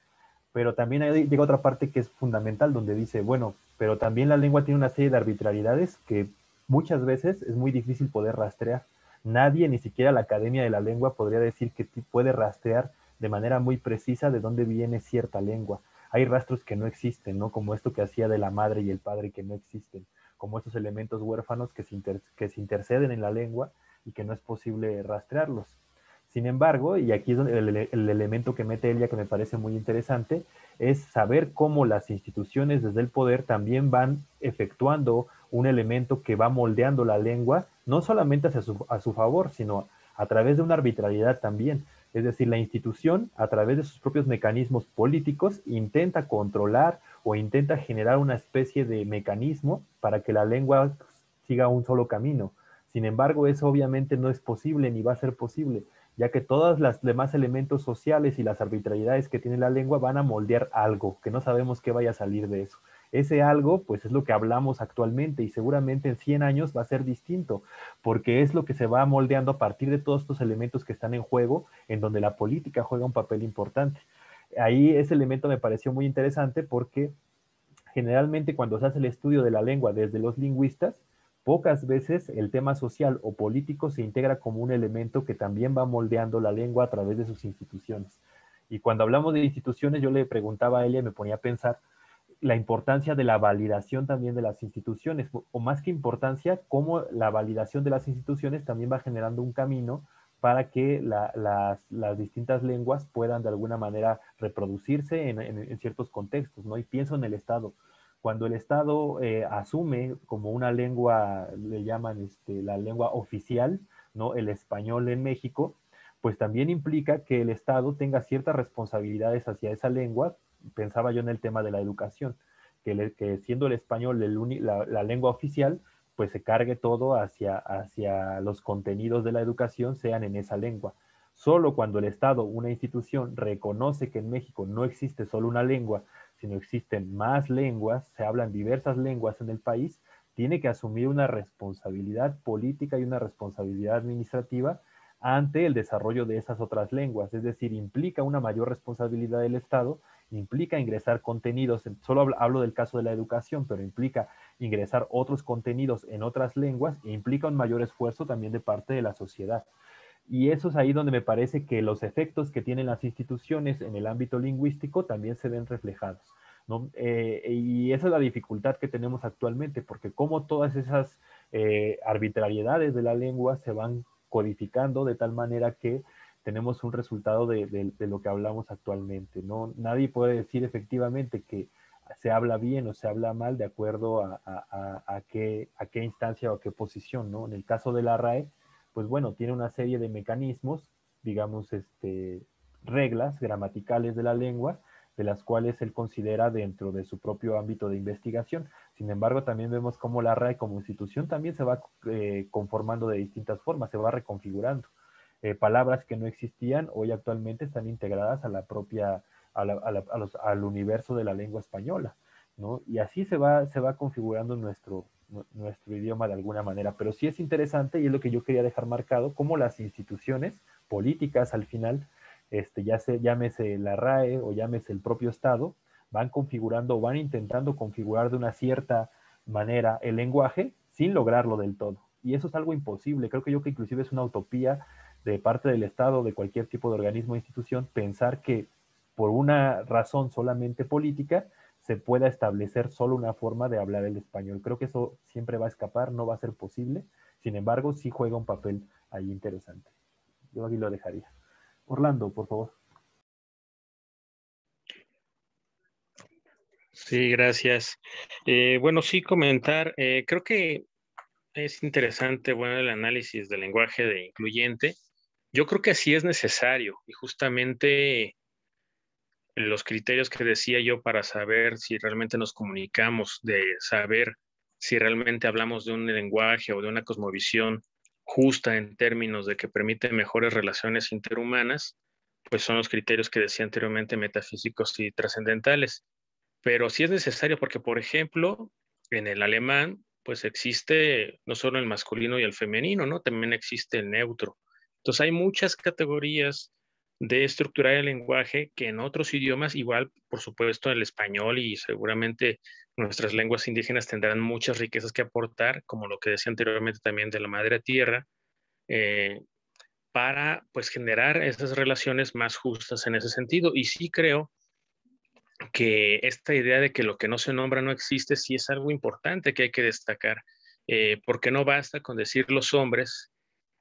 Pero también ahí llega otra parte que es fundamental, donde dice, bueno, pero también la lengua tiene una serie de arbitrariedades que muchas veces es muy difícil poder rastrear. Nadie, ni siquiera la Academia de la Lengua, podría decir que puede rastrear de manera muy precisa de dónde viene cierta lengua. Hay rastros que no existen, ¿no? Como esto que hacía de la madre y el padre que no existen, como estos elementos huérfanos que se interceden en la lengua y que no es posible rastrearlos. Sin embargo, y aquí es el elemento que mete Elia que me parece muy interesante, es saber cómo las instituciones desde el poder también van efectuando un elemento que va moldeando la lengua, no solamente a su favor, sino a través de una arbitrariedad también. Es decir, la institución, a través de sus propios mecanismos políticos, intenta controlar o intenta generar una especie de mecanismo para que la lengua siga un solo camino. Sin embargo, eso obviamente no es posible ni va a ser posible, ya que todos los demás elementos sociales y las arbitrariedades que tiene la lengua van a moldear algo, que no sabemos qué vaya a salir de eso. Ese algo, pues es lo que hablamos actualmente y seguramente en 100 años va a ser distinto, porque es lo que se va moldeando a partir de todos estos elementos que están en juego, en donde la política juega un papel importante. Ahí ese elemento me pareció muy interesante porque generalmente cuando se hace el estudio de la lengua desde los lingüistas, pocas veces el tema social o político se integra como un elemento que también va moldeando la lengua a través de sus instituciones. Y cuando hablamos de instituciones, yo le preguntaba a ella y me ponía a pensar la importancia de la validación también de las instituciones, o más que importancia, cómo la validación de las instituciones también va generando un camino para que las distintas lenguas puedan de alguna manera reproducirse en ciertos contextos, ¿no? Y pienso en el Estado. Cuando el Estado asume como una lengua, le llaman la lengua oficial, ¿no? El español en México, pues también implica que el Estado tenga ciertas responsabilidades hacia esa lengua. Pensaba yo en el tema de la educación, que siendo el español la lengua oficial, pues se cargue todo hacia los contenidos de la educación sean en esa lengua. Solo cuando el Estado, una institución, reconoce que en México no existe solo una lengua, sino existen más lenguas, se hablan diversas lenguas en el país, tiene que asumir una responsabilidad política y una responsabilidad administrativa ante el desarrollo de esas otras lenguas. Es decir, implica una mayor responsabilidad del Estado implica ingresar contenidos, solo hablo del caso de la educación, pero implica ingresar otros contenidos en otras lenguas e implica un mayor esfuerzo también de parte de la sociedad. Y eso es ahí donde me parece que los efectos que tienen las instituciones en el ámbito lingüístico también se ven reflejados, ¿no? Y esa es la dificultad que tenemos actualmente, porque como todas esas arbitrariedades de la lengua se van codificando de tal manera que tenemos un resultado de lo que hablamos actualmente, ¿no? Nadie puede decir efectivamente que se habla bien o se habla mal de acuerdo a qué instancia o a qué posición, ¿no? En el caso de la RAE, pues bueno, tiene una serie de mecanismos, digamos, reglas gramaticales de la lengua, de las cuales él considera dentro de su propio ámbito de investigación. Sin embargo, también vemos cómo la RAE como institución también se va conformando de distintas formas, se va reconfigurando. Palabras que no existían hoy actualmente están integradas a la propia, al universo de la lengua española, ¿no? Y así se va configurando nuestro idioma de alguna manera. Pero sí es interesante, y es lo que yo quería dejar marcado, cómo las instituciones políticas al final, llámese la RAE o llámese el propio Estado, van configurando o van intentando configurar de una cierta manera el lenguaje sin lograrlo del todo. Y eso es algo imposible. Creo que inclusive es una utopía de parte del Estado, de cualquier tipo de organismo o institución, pensar que por una razón solamente política se pueda establecer solo una forma de hablar el español. Creo que eso siempre va a escapar, no va a ser posible. Sin embargo, sí juega un papel ahí interesante. Yo aquí lo dejaría. Orlando, por favor.
Sí, gracias. Bueno, sí, comentar, creo que es interesante, bueno, el análisis del lenguaje de incluyente. Yo creo que así es necesario y justamente los criterios que decía yo para saber si realmente nos comunicamos, de saber si realmente hablamos de un lenguaje o de una cosmovisión justa en términos de que permite mejores relaciones interhumanas, pues son los criterios que decía anteriormente metafísicos y trascendentales. Pero sí es necesario porque, por ejemplo, en el alemán, pues existe no solo el masculino y el femenino, ¿no? También existe el neutro. Entonces hay muchas categorías de estructurar el lenguaje que en otros idiomas, igual, por supuesto, el español y seguramente nuestras lenguas indígenas tendrán muchas riquezas que aportar, como lo que decía anteriormente también de la madre tierra, eh, para pues generar esas relaciones más justas en ese sentido. Y sí creo que esta idea de que lo que no se nombra no existe, sí es algo importante que hay que destacar, porque no basta con decir los hombres,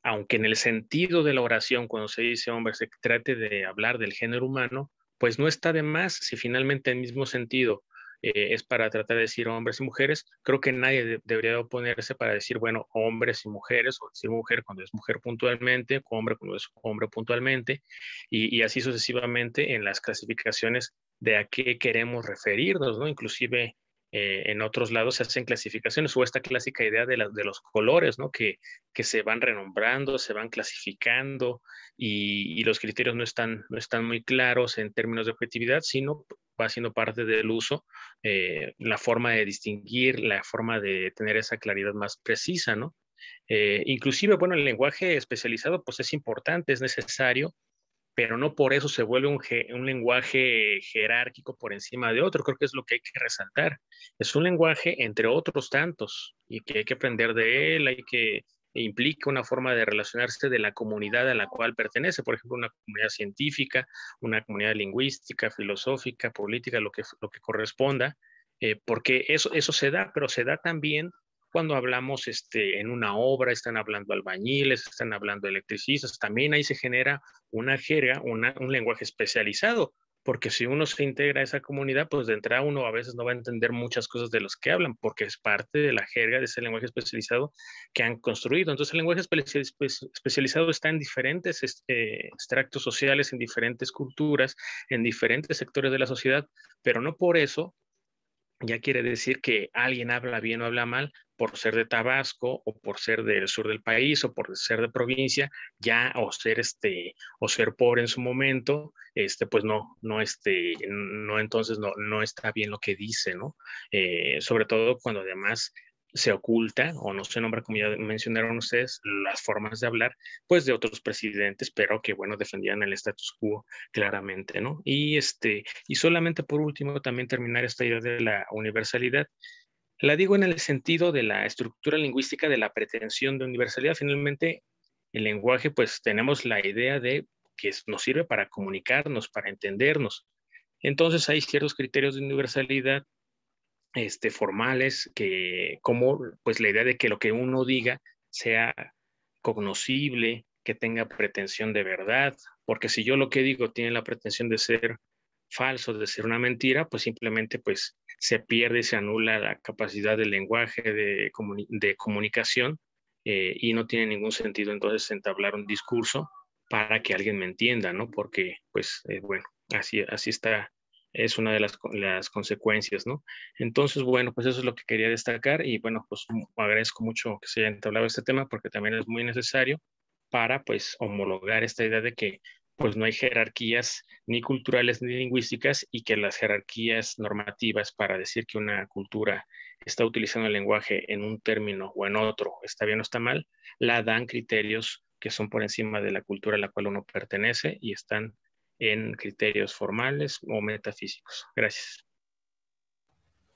aunque en el sentido de la oración, cuando se dice hombre, se trate de hablar del género humano, pues no está de más si finalmente el mismo sentido es para tratar de decir hombres y mujeres. Creo que nadie debería oponerse para decir, bueno, hombres y mujeres, o decir mujer cuando es mujer puntualmente, hombre cuando es hombre puntualmente, y así sucesivamente en las clasificaciones de a qué queremos referirnos, ¿no? Inclusive en otros lados se hacen clasificaciones o esta clásica idea de los colores, ¿no? Que se van renombrando, se van clasificando y los criterios no están muy claros en términos de objetividad, sino va siendo parte del uso, la forma de distinguir, la forma de tener esa claridad más precisa, ¿no? Inclusive, bueno, el lenguaje especializado pues es importante, es necesario, pero no por eso se vuelve un lenguaje jerárquico por encima de otro. Creo que es lo que hay que resaltar. Es un lenguaje entre otros tantos y que hay que aprender de él, hay que implica una forma de relacionarse de la comunidad a la cual pertenece, por ejemplo, una comunidad científica, una comunidad lingüística, filosófica, política, lo que corresponda, porque eso se da, pero se da también cuando hablamos en una obra, están hablando albañiles, están hablando electricistas, también ahí se genera una jerga, un lenguaje especializado, porque si uno se integra a esa comunidad, pues de entrada uno a veces no va a entender muchas cosas de los que hablan, porque es parte de la jerga de ese lenguaje especializado que han construido. Entonces el lenguaje especializado está en diferentes extractos sociales, en diferentes culturas, en diferentes sectores de la sociedad, pero no por eso ya quiere decir que alguien habla bien o habla mal por ser de Tabasco o por ser del sur del país o por ser de provincia, ya o ser pobre en su momento, pues no entonces no está bien lo que dice, ¿no? Sobre todo cuando además se oculta o no se nombra, como ya mencionaron ustedes, las formas de hablar, pues de otros presidentes, pero que, bueno, defendían el status quo claramente, ¿no? Y solamente por último, también terminar esta idea de la universalidad. La digo en el sentido de la estructura lingüística de la pretensión de universalidad. Finalmente, el lenguaje, pues tenemos la idea de que nos sirve para comunicarnos, para entendernos. Entonces hay ciertos criterios de universalidad formales, que como pues la idea de que lo que uno diga sea cognoscible, que tenga pretensión de verdad, porque si yo lo que digo tiene la pretensión de ser falso, de ser una mentira, pues simplemente pues se pierde, se anula la capacidad del lenguaje de comunicación, y no tiene ningún sentido entonces entablar un discurso para que alguien me entienda, ¿no? Porque pues bueno, así está, es una de las consecuencias, ¿no? Entonces, bueno, pues eso es lo que quería destacar y bueno, pues agradezco mucho que se haya entablado este tema porque también es muy necesario para pues homologar esta idea de que pues no hay jerarquías ni culturales ni lingüísticas y que las jerarquías normativas para decir que una cultura está utilizando el lenguaje en un término o en otro, está bien o está mal, la dan criterios que son por encima de la cultura a la cual uno pertenece y están en criterios formales o metafísicos. Gracias.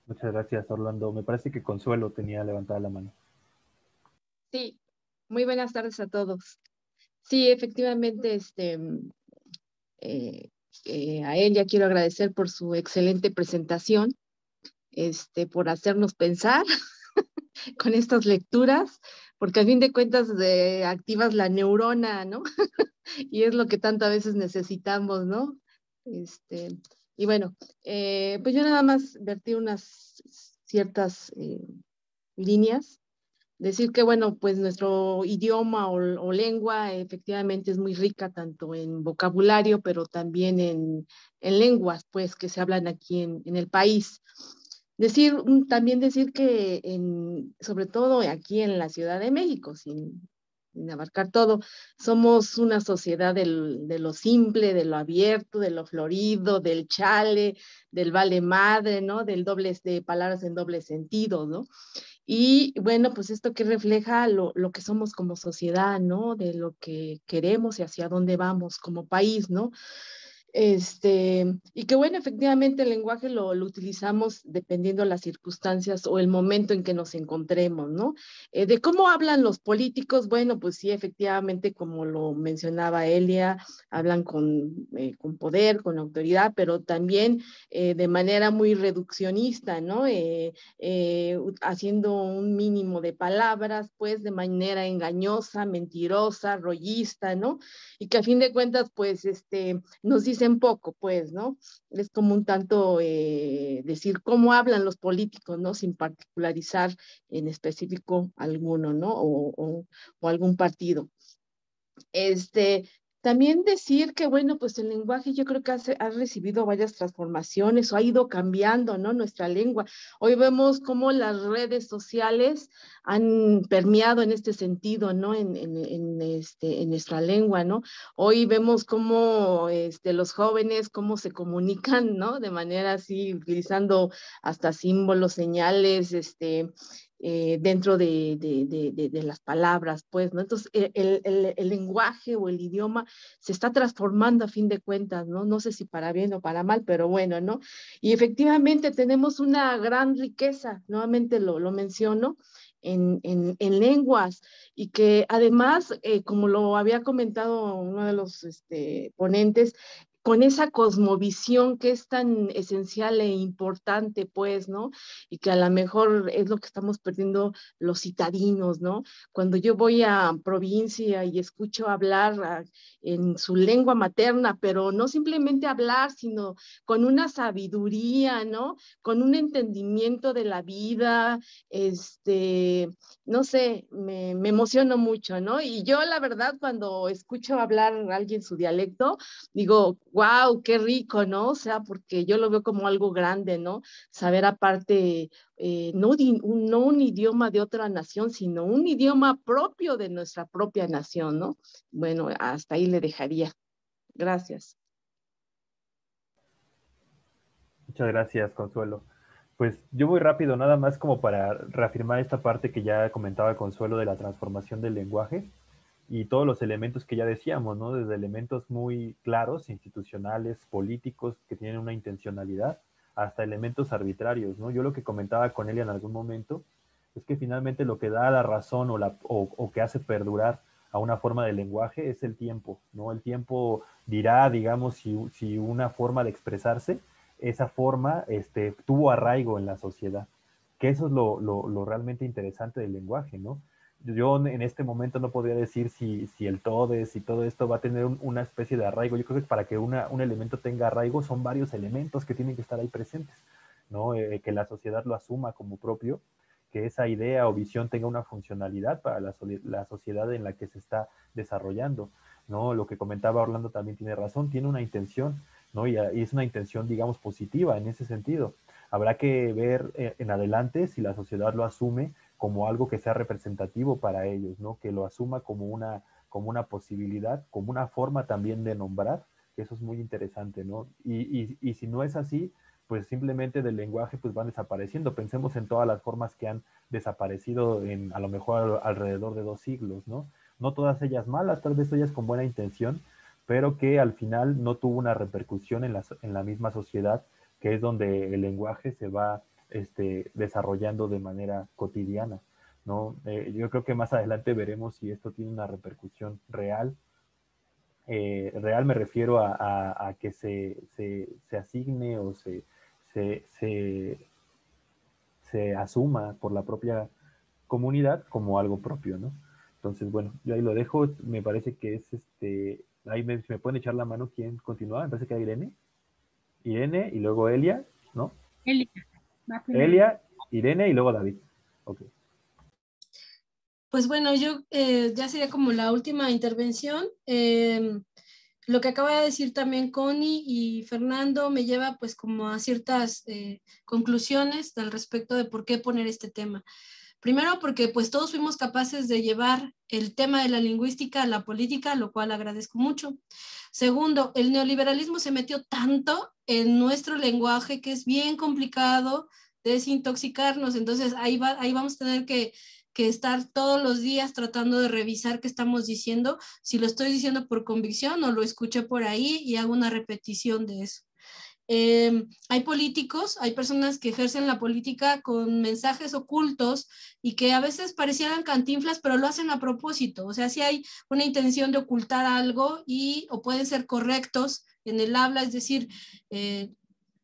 Muchas gracias, Orlando. Me parece que Consuelo tenía levantada la mano.
Sí, muy buenas tardes a todos. Sí, efectivamente, a él ya quiero agradecer por su excelente presentación, por hacernos pensar con estas lecturas, porque al fin de cuentas activas la neurona, ¿no? Y es lo que tanto a veces necesitamos, ¿no? Y bueno, pues yo nada más vertí unas ciertas líneas. Decir que, bueno, pues nuestro idioma o lengua efectivamente es muy rica tanto en vocabulario, pero también en lenguas, pues, que se hablan aquí en el país. También decir que, sobre todo aquí en la Ciudad de México, sin abarcar todo, somos una sociedad de lo simple, de lo abierto, de lo florido, del chale, del vale madre, ¿no? De palabras en doble sentido, ¿no? Y bueno, pues esto que refleja lo que somos como sociedad, ¿no? De lo que queremos y hacia dónde vamos como país, ¿no? Y que bueno, efectivamente el lenguaje lo utilizamos dependiendo de las circunstancias o el momento en que nos encontremos, ¿no? De cómo hablan los políticos, bueno, pues sí, efectivamente, como lo mencionaba Elia, hablan con poder, con autoridad, pero también de manera muy reduccionista, ¿no? Haciendo un mínimo de palabras, pues de manera engañosa, mentirosa, rollista, ¿no? Y que a fin de cuentas, pues, nos dicen poco, pues, ¿no? Es como un tanto decir cómo hablan los políticos, ¿no? Sin particularizar en específico alguno, ¿no? O algún partido. También decir que, bueno, pues el lenguaje yo creo que ha recibido varias transformaciones o ha ido cambiando, ¿no? Nuestra lengua. Hoy vemos cómo las redes sociales han permeado en este sentido, ¿no? En nuestra lengua, ¿no? Hoy vemos cómo los jóvenes, cómo se comunican, ¿no? De manera así, utilizando hasta símbolos, señales, dentro de las palabras, pues, ¿no? Entonces, el lenguaje o el idioma se está transformando a fin de cuentas, ¿no? No sé si para bien o para mal, pero bueno, ¿no? Y efectivamente tenemos una gran riqueza, nuevamente lo menciono, en lenguas, y que además, como lo había comentado uno de los ponentes, con esa cosmovisión que es tan esencial e importante, pues, ¿no? Y que a lo mejor es lo que estamos perdiendo los citadinos, ¿no? Cuando yo voy a provincia y escucho hablar en su lengua materna, pero no simplemente hablar, sino con una sabiduría, ¿no? Con un entendimiento de la vida, no sé, me emociono mucho, ¿no? Y yo, la verdad, cuando escucho hablar a alguien su dialecto, digo, wow, qué rico, ¿no? O sea, porque yo lo veo como algo grande, ¿no? Saber aparte, no un idioma de otra nación, sino un idioma propio de nuestra propia nación, ¿no? Bueno, hasta ahí le dejaría. Gracias.
Muchas gracias, Consuelo. Pues yo muy rápido, nada más como para reafirmar esta parte que ya comentaba Consuelo de la transformación del lenguaje y todos los elementos que ya decíamos, ¿no? Desde elementos muy claros, institucionales, políticos, que tienen una intencionalidad, hasta elementos arbitrarios, ¿no? Yo lo que comentaba con Elia en algún momento es que finalmente lo que da la razón o que hace perdurar a una forma de lenguaje es el tiempo, ¿no? El tiempo dirá, digamos, si una forma de expresarse, esa forma tuvo arraigo en la sociedad, que eso es lo realmente interesante del lenguaje, ¿no? Yo en este momento no podría decir si el todes y todo esto va a tener una especie de arraigo. Yo creo que para que un elemento tenga arraigo son varios elementos que tienen que estar ahí presentes, ¿no? Que la sociedad lo asuma como propio, que esa idea o visión tenga una funcionalidad para la sociedad en la que se está desarrollando, ¿no? Lo que comentaba Orlando también tiene razón, tiene una intención, ¿no? Y es una intención, digamos, positiva en ese sentido. Habrá que ver en adelante si la sociedad lo asume como algo que sea representativo para ellos, ¿no? Que lo asuma como una posibilidad, como una forma también de nombrar, que eso es muy interesante, ¿no? Y si no es así, pues simplemente del lenguaje pues van desapareciendo. Pensemos en todas las formas que han desaparecido a lo mejor alrededor de 2 siglos, ¿no? No todas ellas malas, tal vez ellas con buena intención, pero que al final no tuvo una repercusión en la misma sociedad, que es donde el lenguaje se va desarrollando de manera cotidiana, ¿no? Yo creo que más adelante veremos si esto tiene una repercusión real. Real me refiero a que se asigne o se asuma por la propia comunidad como algo propio, ¿no? Entonces, bueno, yo ahí lo dejo. Me parece que es ahí me pueden echar la mano quién continúa. Me parece que era Irene y luego Elia, ¿no?
Elia, va primero.
Elia, Irene y luego David. Ok.
Pues bueno, yo ya sería como la última intervención. Lo que acaba de decir también Connie y Fernando me lleva pues como a ciertas conclusiones al respecto de por qué poner este tema. Primero porque pues todos fuimos capaces de llevar el tema de la lingüística a la política, lo cual agradezco mucho. Segundo, el neoliberalismo se metió tanto en nuestro lenguaje que es bien complicado desintoxicarnos, entonces ahí vamos a tener que estar todos los días tratando de revisar qué estamos diciendo, si lo estoy diciendo por convicción o lo escuché por ahí y hago una repetición de eso. Hay políticos, hay personas que ejercen la política con mensajes ocultos y que a veces parecieran cantinflas, pero lo hacen a propósito. O sea, sí hay una intención de ocultar algo o pueden ser correctos en el habla, es decir,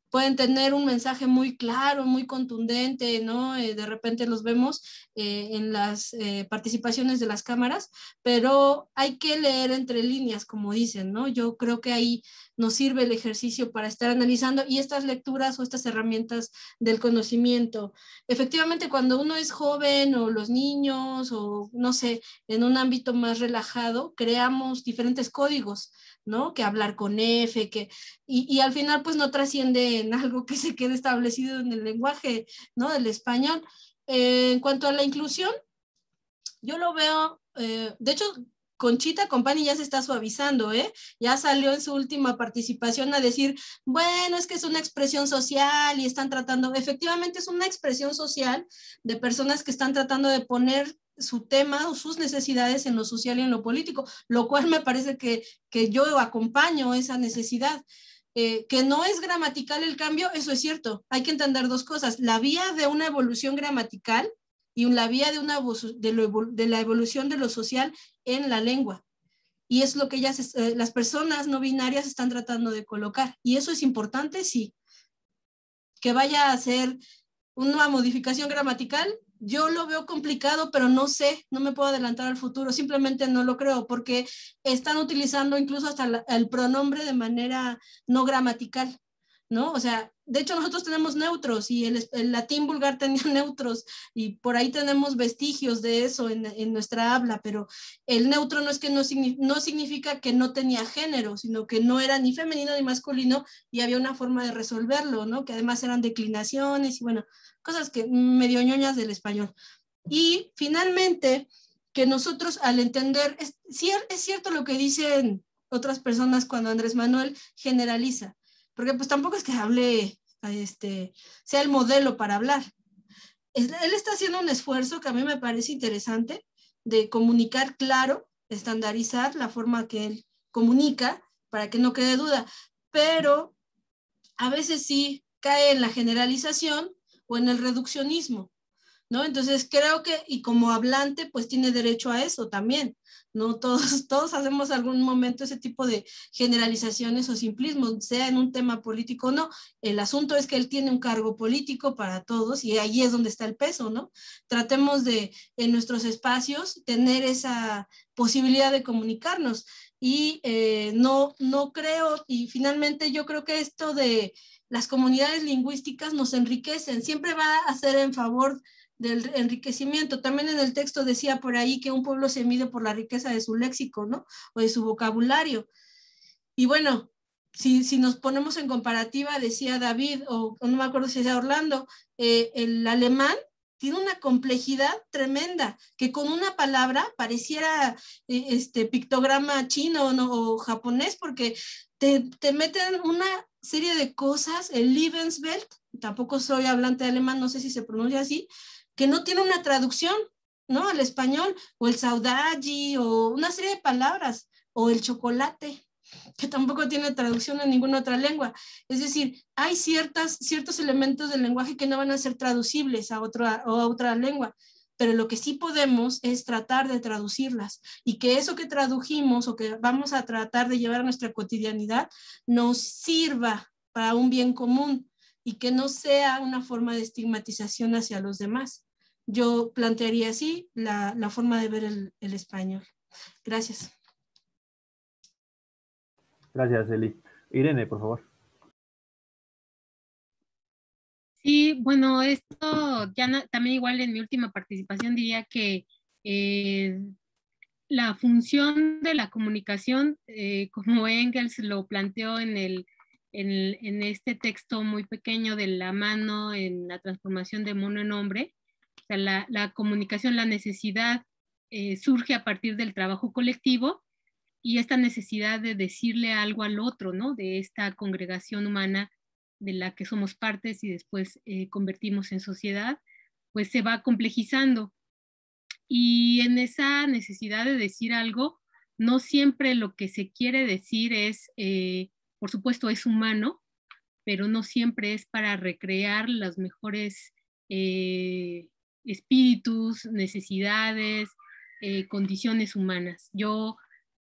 pueden tener un mensaje muy claro, muy contundente, ¿no? De repente los vemos en las participaciones de las cámaras, pero hay que leer entre líneas, como dicen, ¿no? Yo creo que ahí nos sirve el ejercicio para estar analizando y estas lecturas o estas herramientas del conocimiento. Efectivamente, cuando uno es joven o los niños o, no sé, en un ámbito más relajado, creamos diferentes códigos, ¿no? Que hablar con F, y al final pues no trasciende en algo que se quede establecido en el lenguaje, ¿no? Del español. En cuanto a la inclusión, yo lo veo, de hecho, Conchita Company ya se está suavizando, ¿eh? Ya salió en su última participación a decir, bueno, es que es una expresión social y están tratando, efectivamente es una expresión social de personas que están tratando de poner su tema o sus necesidades en lo social y en lo político, lo cual me parece que yo acompaño esa necesidad. Que no es gramatical el cambio, eso es cierto. Hay que entender dos cosas. La vía de una evolución gramatical y la vía de la evolución de lo social en la lengua. Y es lo que las personas no binarias están tratando de colocar. Y eso es importante, sí. Que vaya a ser una modificación gramatical, yo lo veo complicado, pero no sé, no me puedo adelantar al futuro, simplemente no lo creo, porque están utilizando incluso hasta el pronombre de manera no gramatical, ¿no? O sea, de hecho nosotros tenemos neutros y el latín vulgar tenía neutros y por ahí tenemos vestigios de eso en nuestra habla, pero el neutro no es que no significa que no tenía género, sino que no era ni femenino ni masculino y había una forma de resolverlo, ¿no? Que además eran declinaciones y bueno, cosas que medio ñoñas del español. Y finalmente, que nosotros al entender, es cierto lo que dicen otras personas cuando Andrés Manuel generaliza, porque pues tampoco es que hable sea el modelo para hablar. Él está haciendo un esfuerzo que a mí me parece interesante de comunicar claro, estandarizar la forma que él comunica para que no quede duda, pero a veces sí cae en la generalización o en el reduccionismo, ¿no? Entonces creo que, y como hablante, pues tiene derecho a eso también, ¿no? Todos hacemos algún momento ese tipo de generalizaciones o simplismos, sea en un tema político o no. El asunto es que él tiene un cargo político para todos y ahí es donde está el peso, ¿no? Tratemos de, en nuestros espacios, tener esa posibilidad de comunicarnos y no creo, y finalmente yo creo que esto de las comunidades lingüísticas nos enriquecen, siempre va a ser en favor del enriquecimiento. También en el texto decía por ahí que un pueblo se mide por la riqueza de su léxico, ¿no? O de su vocabulario. Y bueno, si nos ponemos en comparativa, decía David, o no me acuerdo si decía Orlando, el alemán tiene una complejidad tremenda, que con una palabra pareciera pictograma chino, ¿no? O japonés, porque te meten una serie de cosas, el Lebenswelt, tampoco soy hablante de alemán, no sé si se pronuncia así, que no tiene una traducción, ¿no? Al español, o el saudade, o una serie de palabras, o el chocolate, que tampoco tiene traducción en ninguna otra lengua. Es decir, hay ciertos elementos del lenguaje que no van a ser traducibles a otra lengua, pero lo que sí podemos es tratar de traducirlas y que eso que tradujimos o que vamos a tratar de llevar a nuestra cotidianidad nos sirva para un bien común y que no sea una forma de estigmatización hacia los demás. Yo plantearía así la forma de ver el español. Gracias.
Gracias, Eli. Irene, por favor.
Sí, bueno, esto ya también igual en mi última participación diría que la función de la comunicación, como Engels lo planteó en este texto muy pequeño de La mano en la transformación de mono en hombre, o sea, la comunicación, la necesidad surge a partir del trabajo colectivo y esta necesidad de decirle algo al otro, ¿no? De esta congregación humana de la que somos partes y después convertimos en sociedad, pues se va complejizando. Y en esa necesidad de decir algo, no siempre lo que se quiere decir es, por supuesto, es humano, pero no siempre es para recrear los mejores espíritus, necesidades, condiciones humanas. Yo,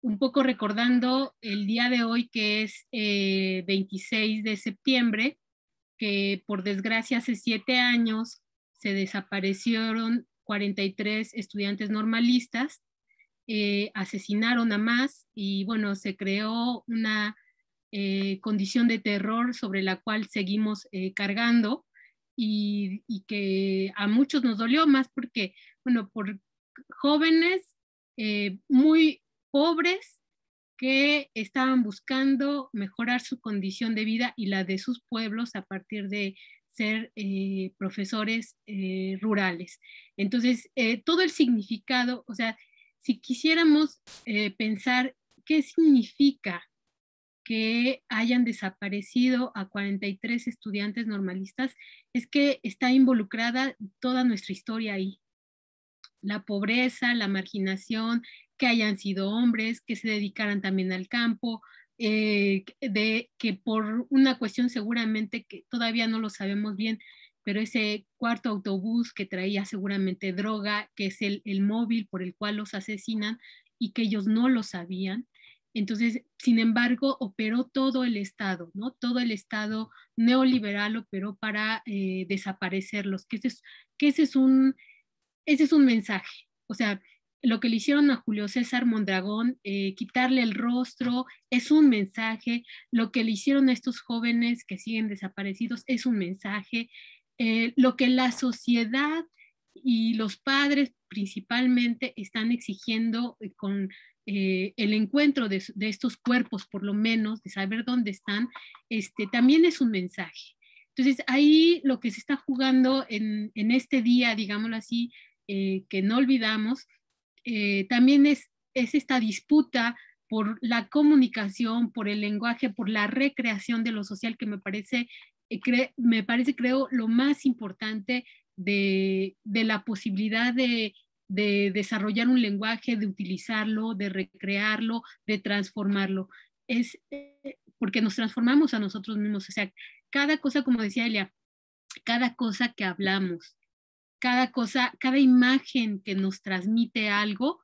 un poco recordando el día de hoy, que es 26 de septiembre, que por desgracia hace 7 años se desaparecieron 43 estudiantes normalistas, asesinaron a más y bueno, se creó una condición de terror sobre la cual seguimos cargando y que a muchos nos dolió más porque, bueno, por jóvenes muy pobres que estaban buscando mejorar su condición de vida y la de sus pueblos a partir de ser profesores rurales. Entonces, todo el significado, o sea, si quisiéramos pensar qué significa que hayan desaparecido a 43 estudiantes normalistas, es que está involucrada toda nuestra historia ahí. La pobreza, la marginación, que hayan sido hombres, que se dedicaran también al campo, de que por una cuestión seguramente que todavía no lo sabemos bien, pero ese cuarto autobús que traía seguramente droga, que es el móvil por el cual los asesinan y que ellos no lo sabían. Entonces, sin embargo, operó todo el Estado, ¿no? Todo el Estado neoliberal operó para desaparecerlos, que ese es un mensaje. O sea, lo que le hicieron a Julio César Mondragón, quitarle el rostro, es un mensaje. Lo que le hicieron a estos jóvenes que siguen desaparecidos es un mensaje. Lo que la sociedad y los padres principalmente están exigiendo con el encuentro de estos cuerpos, por lo menos, de saber dónde están, también es un mensaje. Entonces, ahí lo que se está jugando en este día, digámoslo así, que no olvidamos, también es esta disputa por la comunicación, por el lenguaje, por la recreación de lo social, que me parece me parece, creo, lo más importante de la posibilidad de desarrollar un lenguaje, de utilizarlo, de recrearlo, de transformarlo. Es porque nos transformamos a nosotros mismos. O sea, cada cosa, como decía Elia, cada cosa que hablamos, cada cosa, cada imagen que nos transmite algo,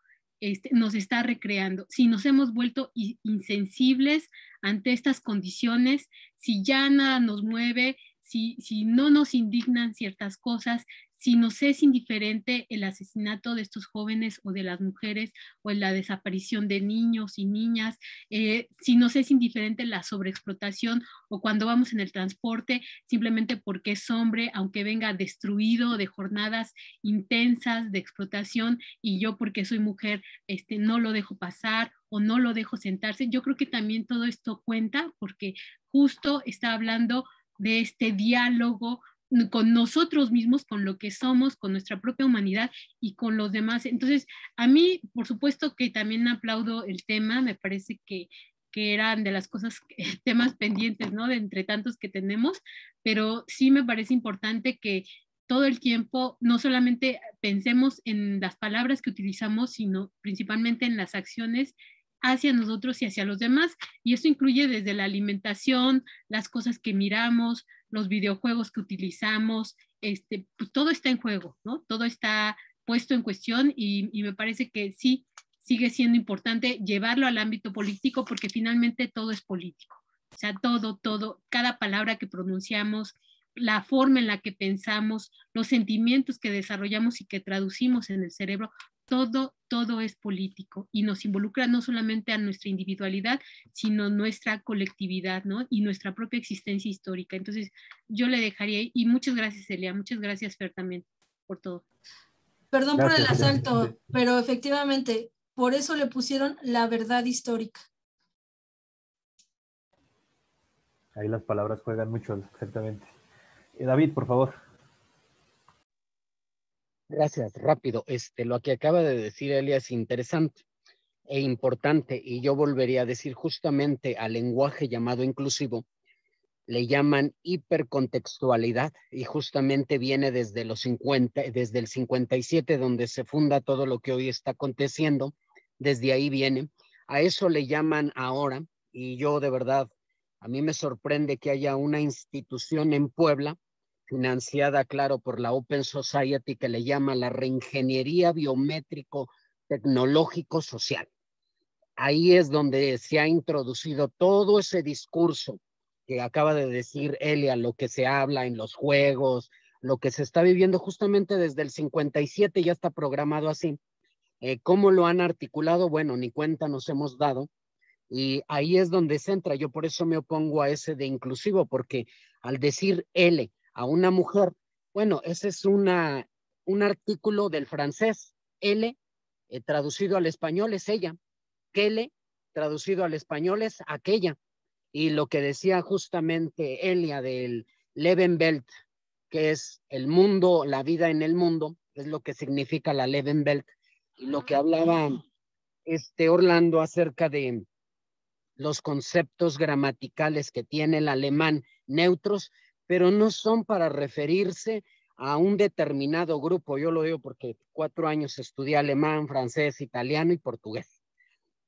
nos está recreando. Si nos hemos vuelto insensibles ante estas condiciones, si ya nada nos mueve, si no nos indignan ciertas cosas, si nos es indiferente el asesinato de estos jóvenes o de las mujeres o la desaparición de niños y niñas, si nos es indiferente la sobreexplotación o cuando vamos en el transporte simplemente porque es hombre, aunque venga destruido de jornadas intensas de explotación y yo porque soy mujer no lo dejo pasar o no lo dejo sentarse. Yo creo que también todo esto cuenta porque justo está hablando de este diálogo con nosotros mismos, con lo que somos, con nuestra propia humanidad y con los demás. Entonces, a mí, por supuesto que también aplaudo el tema, me parece que eran de las cosas, temas pendientes, ¿no? De entre tantos que tenemos, pero sí me parece importante que todo el tiempo no solamente pensemos en las palabras que utilizamos, sino principalmente en las acciones hacia nosotros y hacia los demás. Y eso incluye desde la alimentación, las cosas que miramos, los videojuegos que utilizamos, pues todo está en juego, ¿no? Todo está puesto en cuestión y me parece que sí, sigue siendo importante llevarlo al ámbito político porque finalmente todo es político. O sea, todo, cada palabra que pronunciamos, la forma en la que pensamos, los sentimientos que desarrollamos y que traducimos en el cerebro, todo es político y nos involucra no solamente a nuestra individualidad, sino nuestra colectividad, ¿no? Y nuestra propia existencia histórica. Entonces, yo le dejaría, y muchas gracias, Elia, muchas gracias, Fer, también, por todo.
Perdón
Gracias,
por el
Elia.
asalto, pero efectivamente, por eso le pusieron la verdad histórica.
Ahí las palabras juegan mucho, exactamente. David, por favor.
Gracias, rápido. Lo que acaba de decir Elia es interesante e importante, y yo volvería a decir justamente al lenguaje llamado inclusivo, le llaman hipercontextualidad, y justamente viene desde los 50, desde el 57, donde se funda todo lo que hoy está aconteciendo, desde ahí viene. A eso le llaman ahora, y yo de verdad, a mí me sorprende que haya una institución en Puebla, financiada, claro, por la Open Society, que le llama la reingeniería biométrico tecnológico social. Ahí es donde se ha introducido todo ese discurso que acaba de decir Elia, lo que se habla en los juegos, lo que se está viviendo justamente desde el 57, ya está programado así. ¿Cómo lo han articulado? Bueno, ni cuenta nos hemos dado. Y ahí es donde se entra. Yo por eso me opongo a ese de inclusivo, porque al decir L a una mujer, bueno, ese es un artículo del francés. L, traducido al español, es ella. Kele, traducido al español, es aquella. Y lo que decía justamente Elia del Lebenwelt, que es el mundo, la vida en el mundo, es lo que significa la Lebenwelt. Y lo que hablaba Orlando acerca de los conceptos gramaticales que tiene el alemán neutros, pero no son para referirse a un determinado grupo. Yo lo digo porque 4 años estudié alemán, francés, italiano y portugués.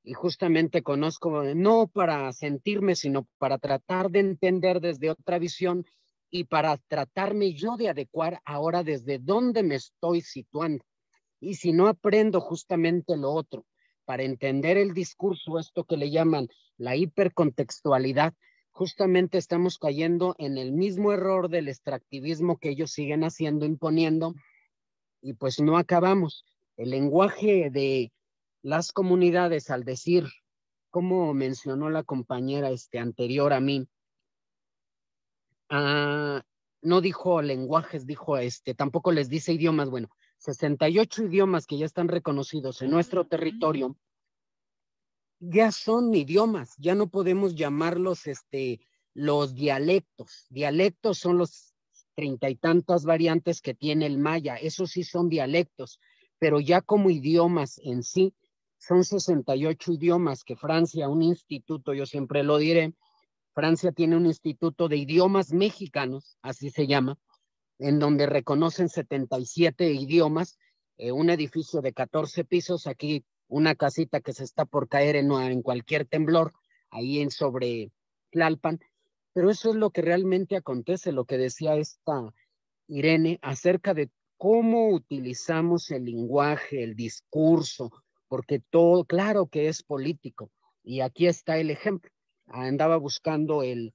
Y justamente conozco, no para sentirme, sino para tratar de entender desde otra visión y para tratarme yo de adecuar ahora desde dónde me estoy situando. Y si no aprendo justamente lo otro, para entender el discurso, esto que le llaman la hipercontextualidad, justamente estamos cayendo en el mismo error del extractivismo que ellos siguen haciendo, imponiendo, y pues no acabamos. El lenguaje de las comunidades, al decir, como mencionó la compañera anterior a mí, no dijo lenguajes, dijo tampoco les dice idiomas. Bueno, 68 idiomas que ya están reconocidos en nuestro territorio ya son idiomas, ya no podemos llamarlos los dialectos. Dialectos son los 30 y tantas variantes que tiene el maya, esos sí son dialectos, pero ya como idiomas en sí son 68 idiomas que Francia, un instituto, yo siempre lo diré, Francia tiene un instituto de idiomas mexicanos, así se llama, en donde reconocen 77 idiomas, un edificio de 14 pisos, aquí una casita que se está por caer en cualquier temblor, ahí en sobre Tlalpan, pero eso es lo que realmente acontece, lo que decía esta Irene, acerca de cómo utilizamos el lenguaje, el discurso, porque todo, claro que es político, y aquí está el ejemplo. Andaba buscando el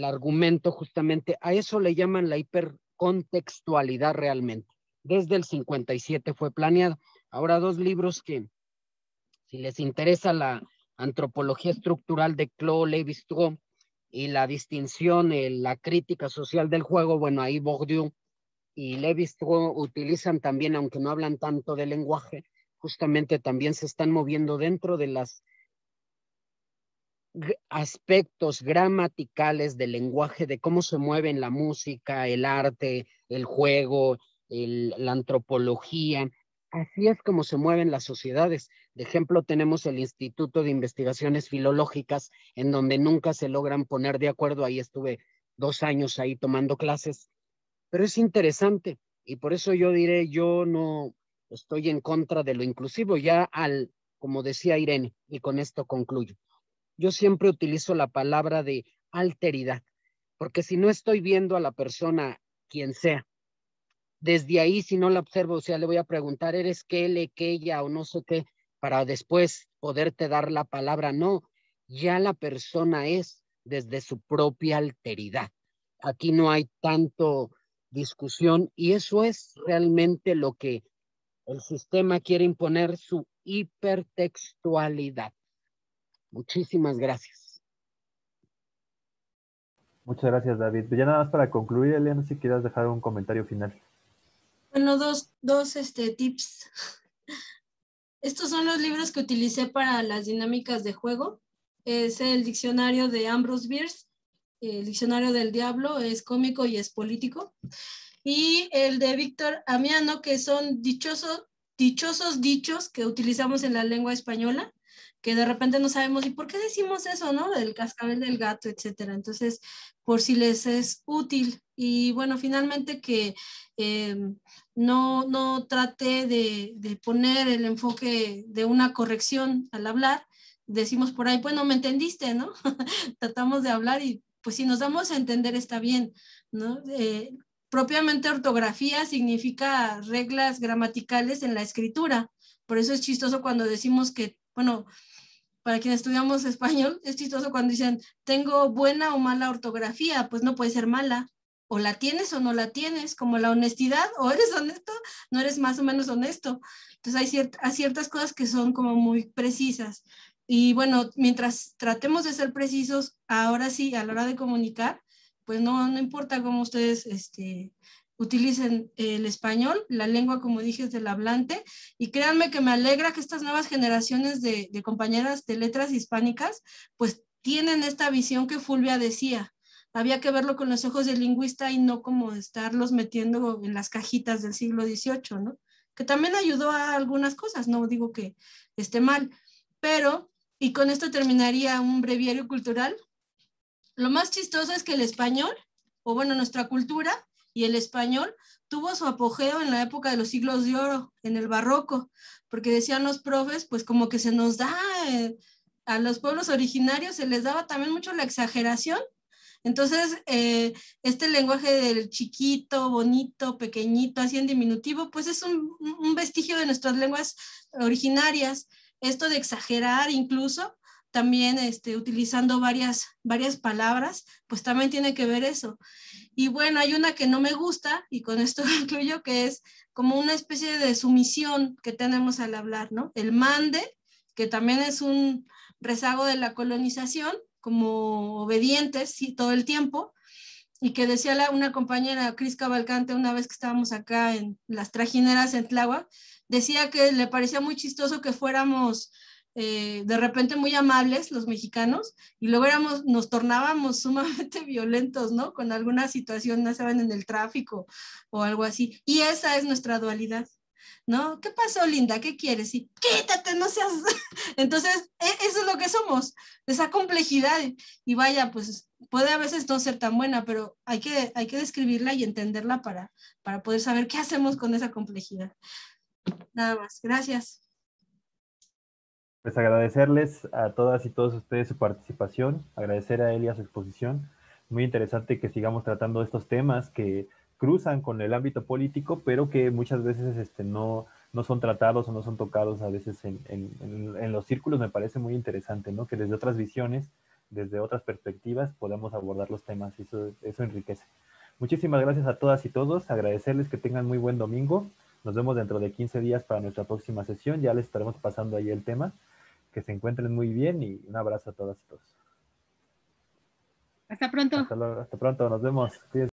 argumento justamente, a eso le llaman la hipercontextualidad realmente. Desde el 57 fue planeado. Ahora, dos libros que, si les interesa la antropología estructural de Claude Lévi-Strauss y la distinción, la crítica social del juego, bueno, ahí Bourdieu y Lévi-Strauss utilizan también, aunque no hablan tanto de lenguaje, justamente también se están moviendo dentro de los aspectos gramaticales del lenguaje, de cómo se mueven la música, el arte, el juego, la antropología. Así es como se mueven las sociedades. De ejemplo, tenemos el Instituto de Investigaciones Filológicas, en donde nunca se logran poner de acuerdo. Ahí estuve 2 años ahí tomando clases, pero es interesante, y por eso yo diré, yo no estoy en contra de lo inclusivo, ya como decía Irene, y con esto concluyo. Yo siempre utilizo la palabra de alteridad, porque si no estoy viendo a la persona, quien sea, desde ahí, si no la observo, o sea, le voy a preguntar, ¿eres qué, ella o no sé qué? Para después poderte dar la palabra. No, ya la persona es desde su propia alteridad. Aquí no hay tanto discusión, y eso es realmente lo que el sistema quiere imponer, su hipertextualidad. Muchísimas gracias.
Muchas gracias, David. Ya nada más para concluir, Eliana, si quieras dejar un comentario final.
Bueno, dos tips. Estos son los libros que utilicé para las dinámicas de juego. Es el diccionario de Ambrose Bierce, el diccionario del diablo, es cómico y es político. Y el de Víctor Amiano, que son dichosos dichos que utilizamos en la lengua española, que de repente no sabemos, ¿y por qué decimos eso, no? Del cascabel del gato, etcétera. Entonces, por si les es útil. Y bueno, finalmente que no trate de poner el enfoque de una corrección al hablar. Decimos por ahí, bueno, ¿me entendiste, no? Tratamos de hablar y pues si nos damos a entender está bien, ¿no? Propiamente ortografía significa reglas gramaticales en la escritura. Por eso es chistoso cuando decimos que, bueno, para quienes estudiamos español, es chistoso cuando dicen, tengo buena o mala ortografía, pues no puede ser mala. O la tienes o no la tienes, como la honestidad, o eres honesto, no eres más o menos honesto. Entonces hay ciertas cosas que son como muy precisas. Y bueno, mientras tratemos de ser precisos, ahora sí, a la hora de comunicar, pues no importa cómo ustedes utilicen el español, la lengua, como dije, es del hablante, y créanme que me alegra que estas nuevas generaciones de compañeras de letras hispánicas, pues tienen esta visión que Fulvia decía. Había que verlo con los ojos del lingüista y no como estarlos metiendo en las cajitas del siglo XVIII, ¿no? Que también ayudó a algunas cosas, no digo que esté mal, pero, y con esto terminaría un breviario cultural, lo más chistoso es que el español, o bueno, nuestra cultura y el español, tuvo su apogeo en la época de los siglos de oro, en el barroco, porque decían los profes, pues como que se nos da, a los pueblos originarios se les daba también mucho la exageración. Entonces, este lenguaje del chiquito, bonito, pequeñito, así en diminutivo, pues es un vestigio de nuestras lenguas originarias. Esto de exagerar incluso, también utilizando varias palabras, pues también tiene que ver eso. Y bueno, hay una que no me gusta, y con esto incluyo, que es como una especie de sumisión que tenemos al hablar, ¿no? El mande, que también es un rezago de la colonización, como obedientes, sí, todo el tiempo, y que decía una compañera, Cris Cavalcante, una vez que estábamos acá en las trajineras en Tláhuac, decía que le parecía muy chistoso que fuéramos de repente muy amables los mexicanos, y luego nos tornábamos sumamente violentos, ¿no? Con alguna situación, no saben, en el tráfico o algo así. Y esa es nuestra dualidad. ¿no? ¿Qué pasó, linda? ¿Qué quieres? Y quítate, no seas... Entonces, eso es lo que somos, esa complejidad. Y vaya, pues puede a veces no ser tan buena, pero hay que describirla y entenderla para poder saber qué hacemos con esa complejidad. Nada más, gracias.
Pues agradecerles a todas y todos ustedes su participación, agradecer a Elia su exposición. Muy interesante que sigamos tratando estos temas que cruzan con el ámbito político, pero que muchas veces no son tratados o no son tocados a veces en los círculos. Me parece muy interesante, ¿no? Que desde otras visiones, desde otras perspectivas, podamos abordar los temas. Eso enriquece. Muchísimas gracias a todas y todos. Agradecerles que tengan muy buen domingo. Nos vemos dentro de 15 días para nuestra próxima sesión. Ya les estaremos pasando ahí el tema. Que se encuentren muy bien y un abrazo a todas y todos.
Hasta pronto.
Hasta pronto, nos vemos. Cuídense.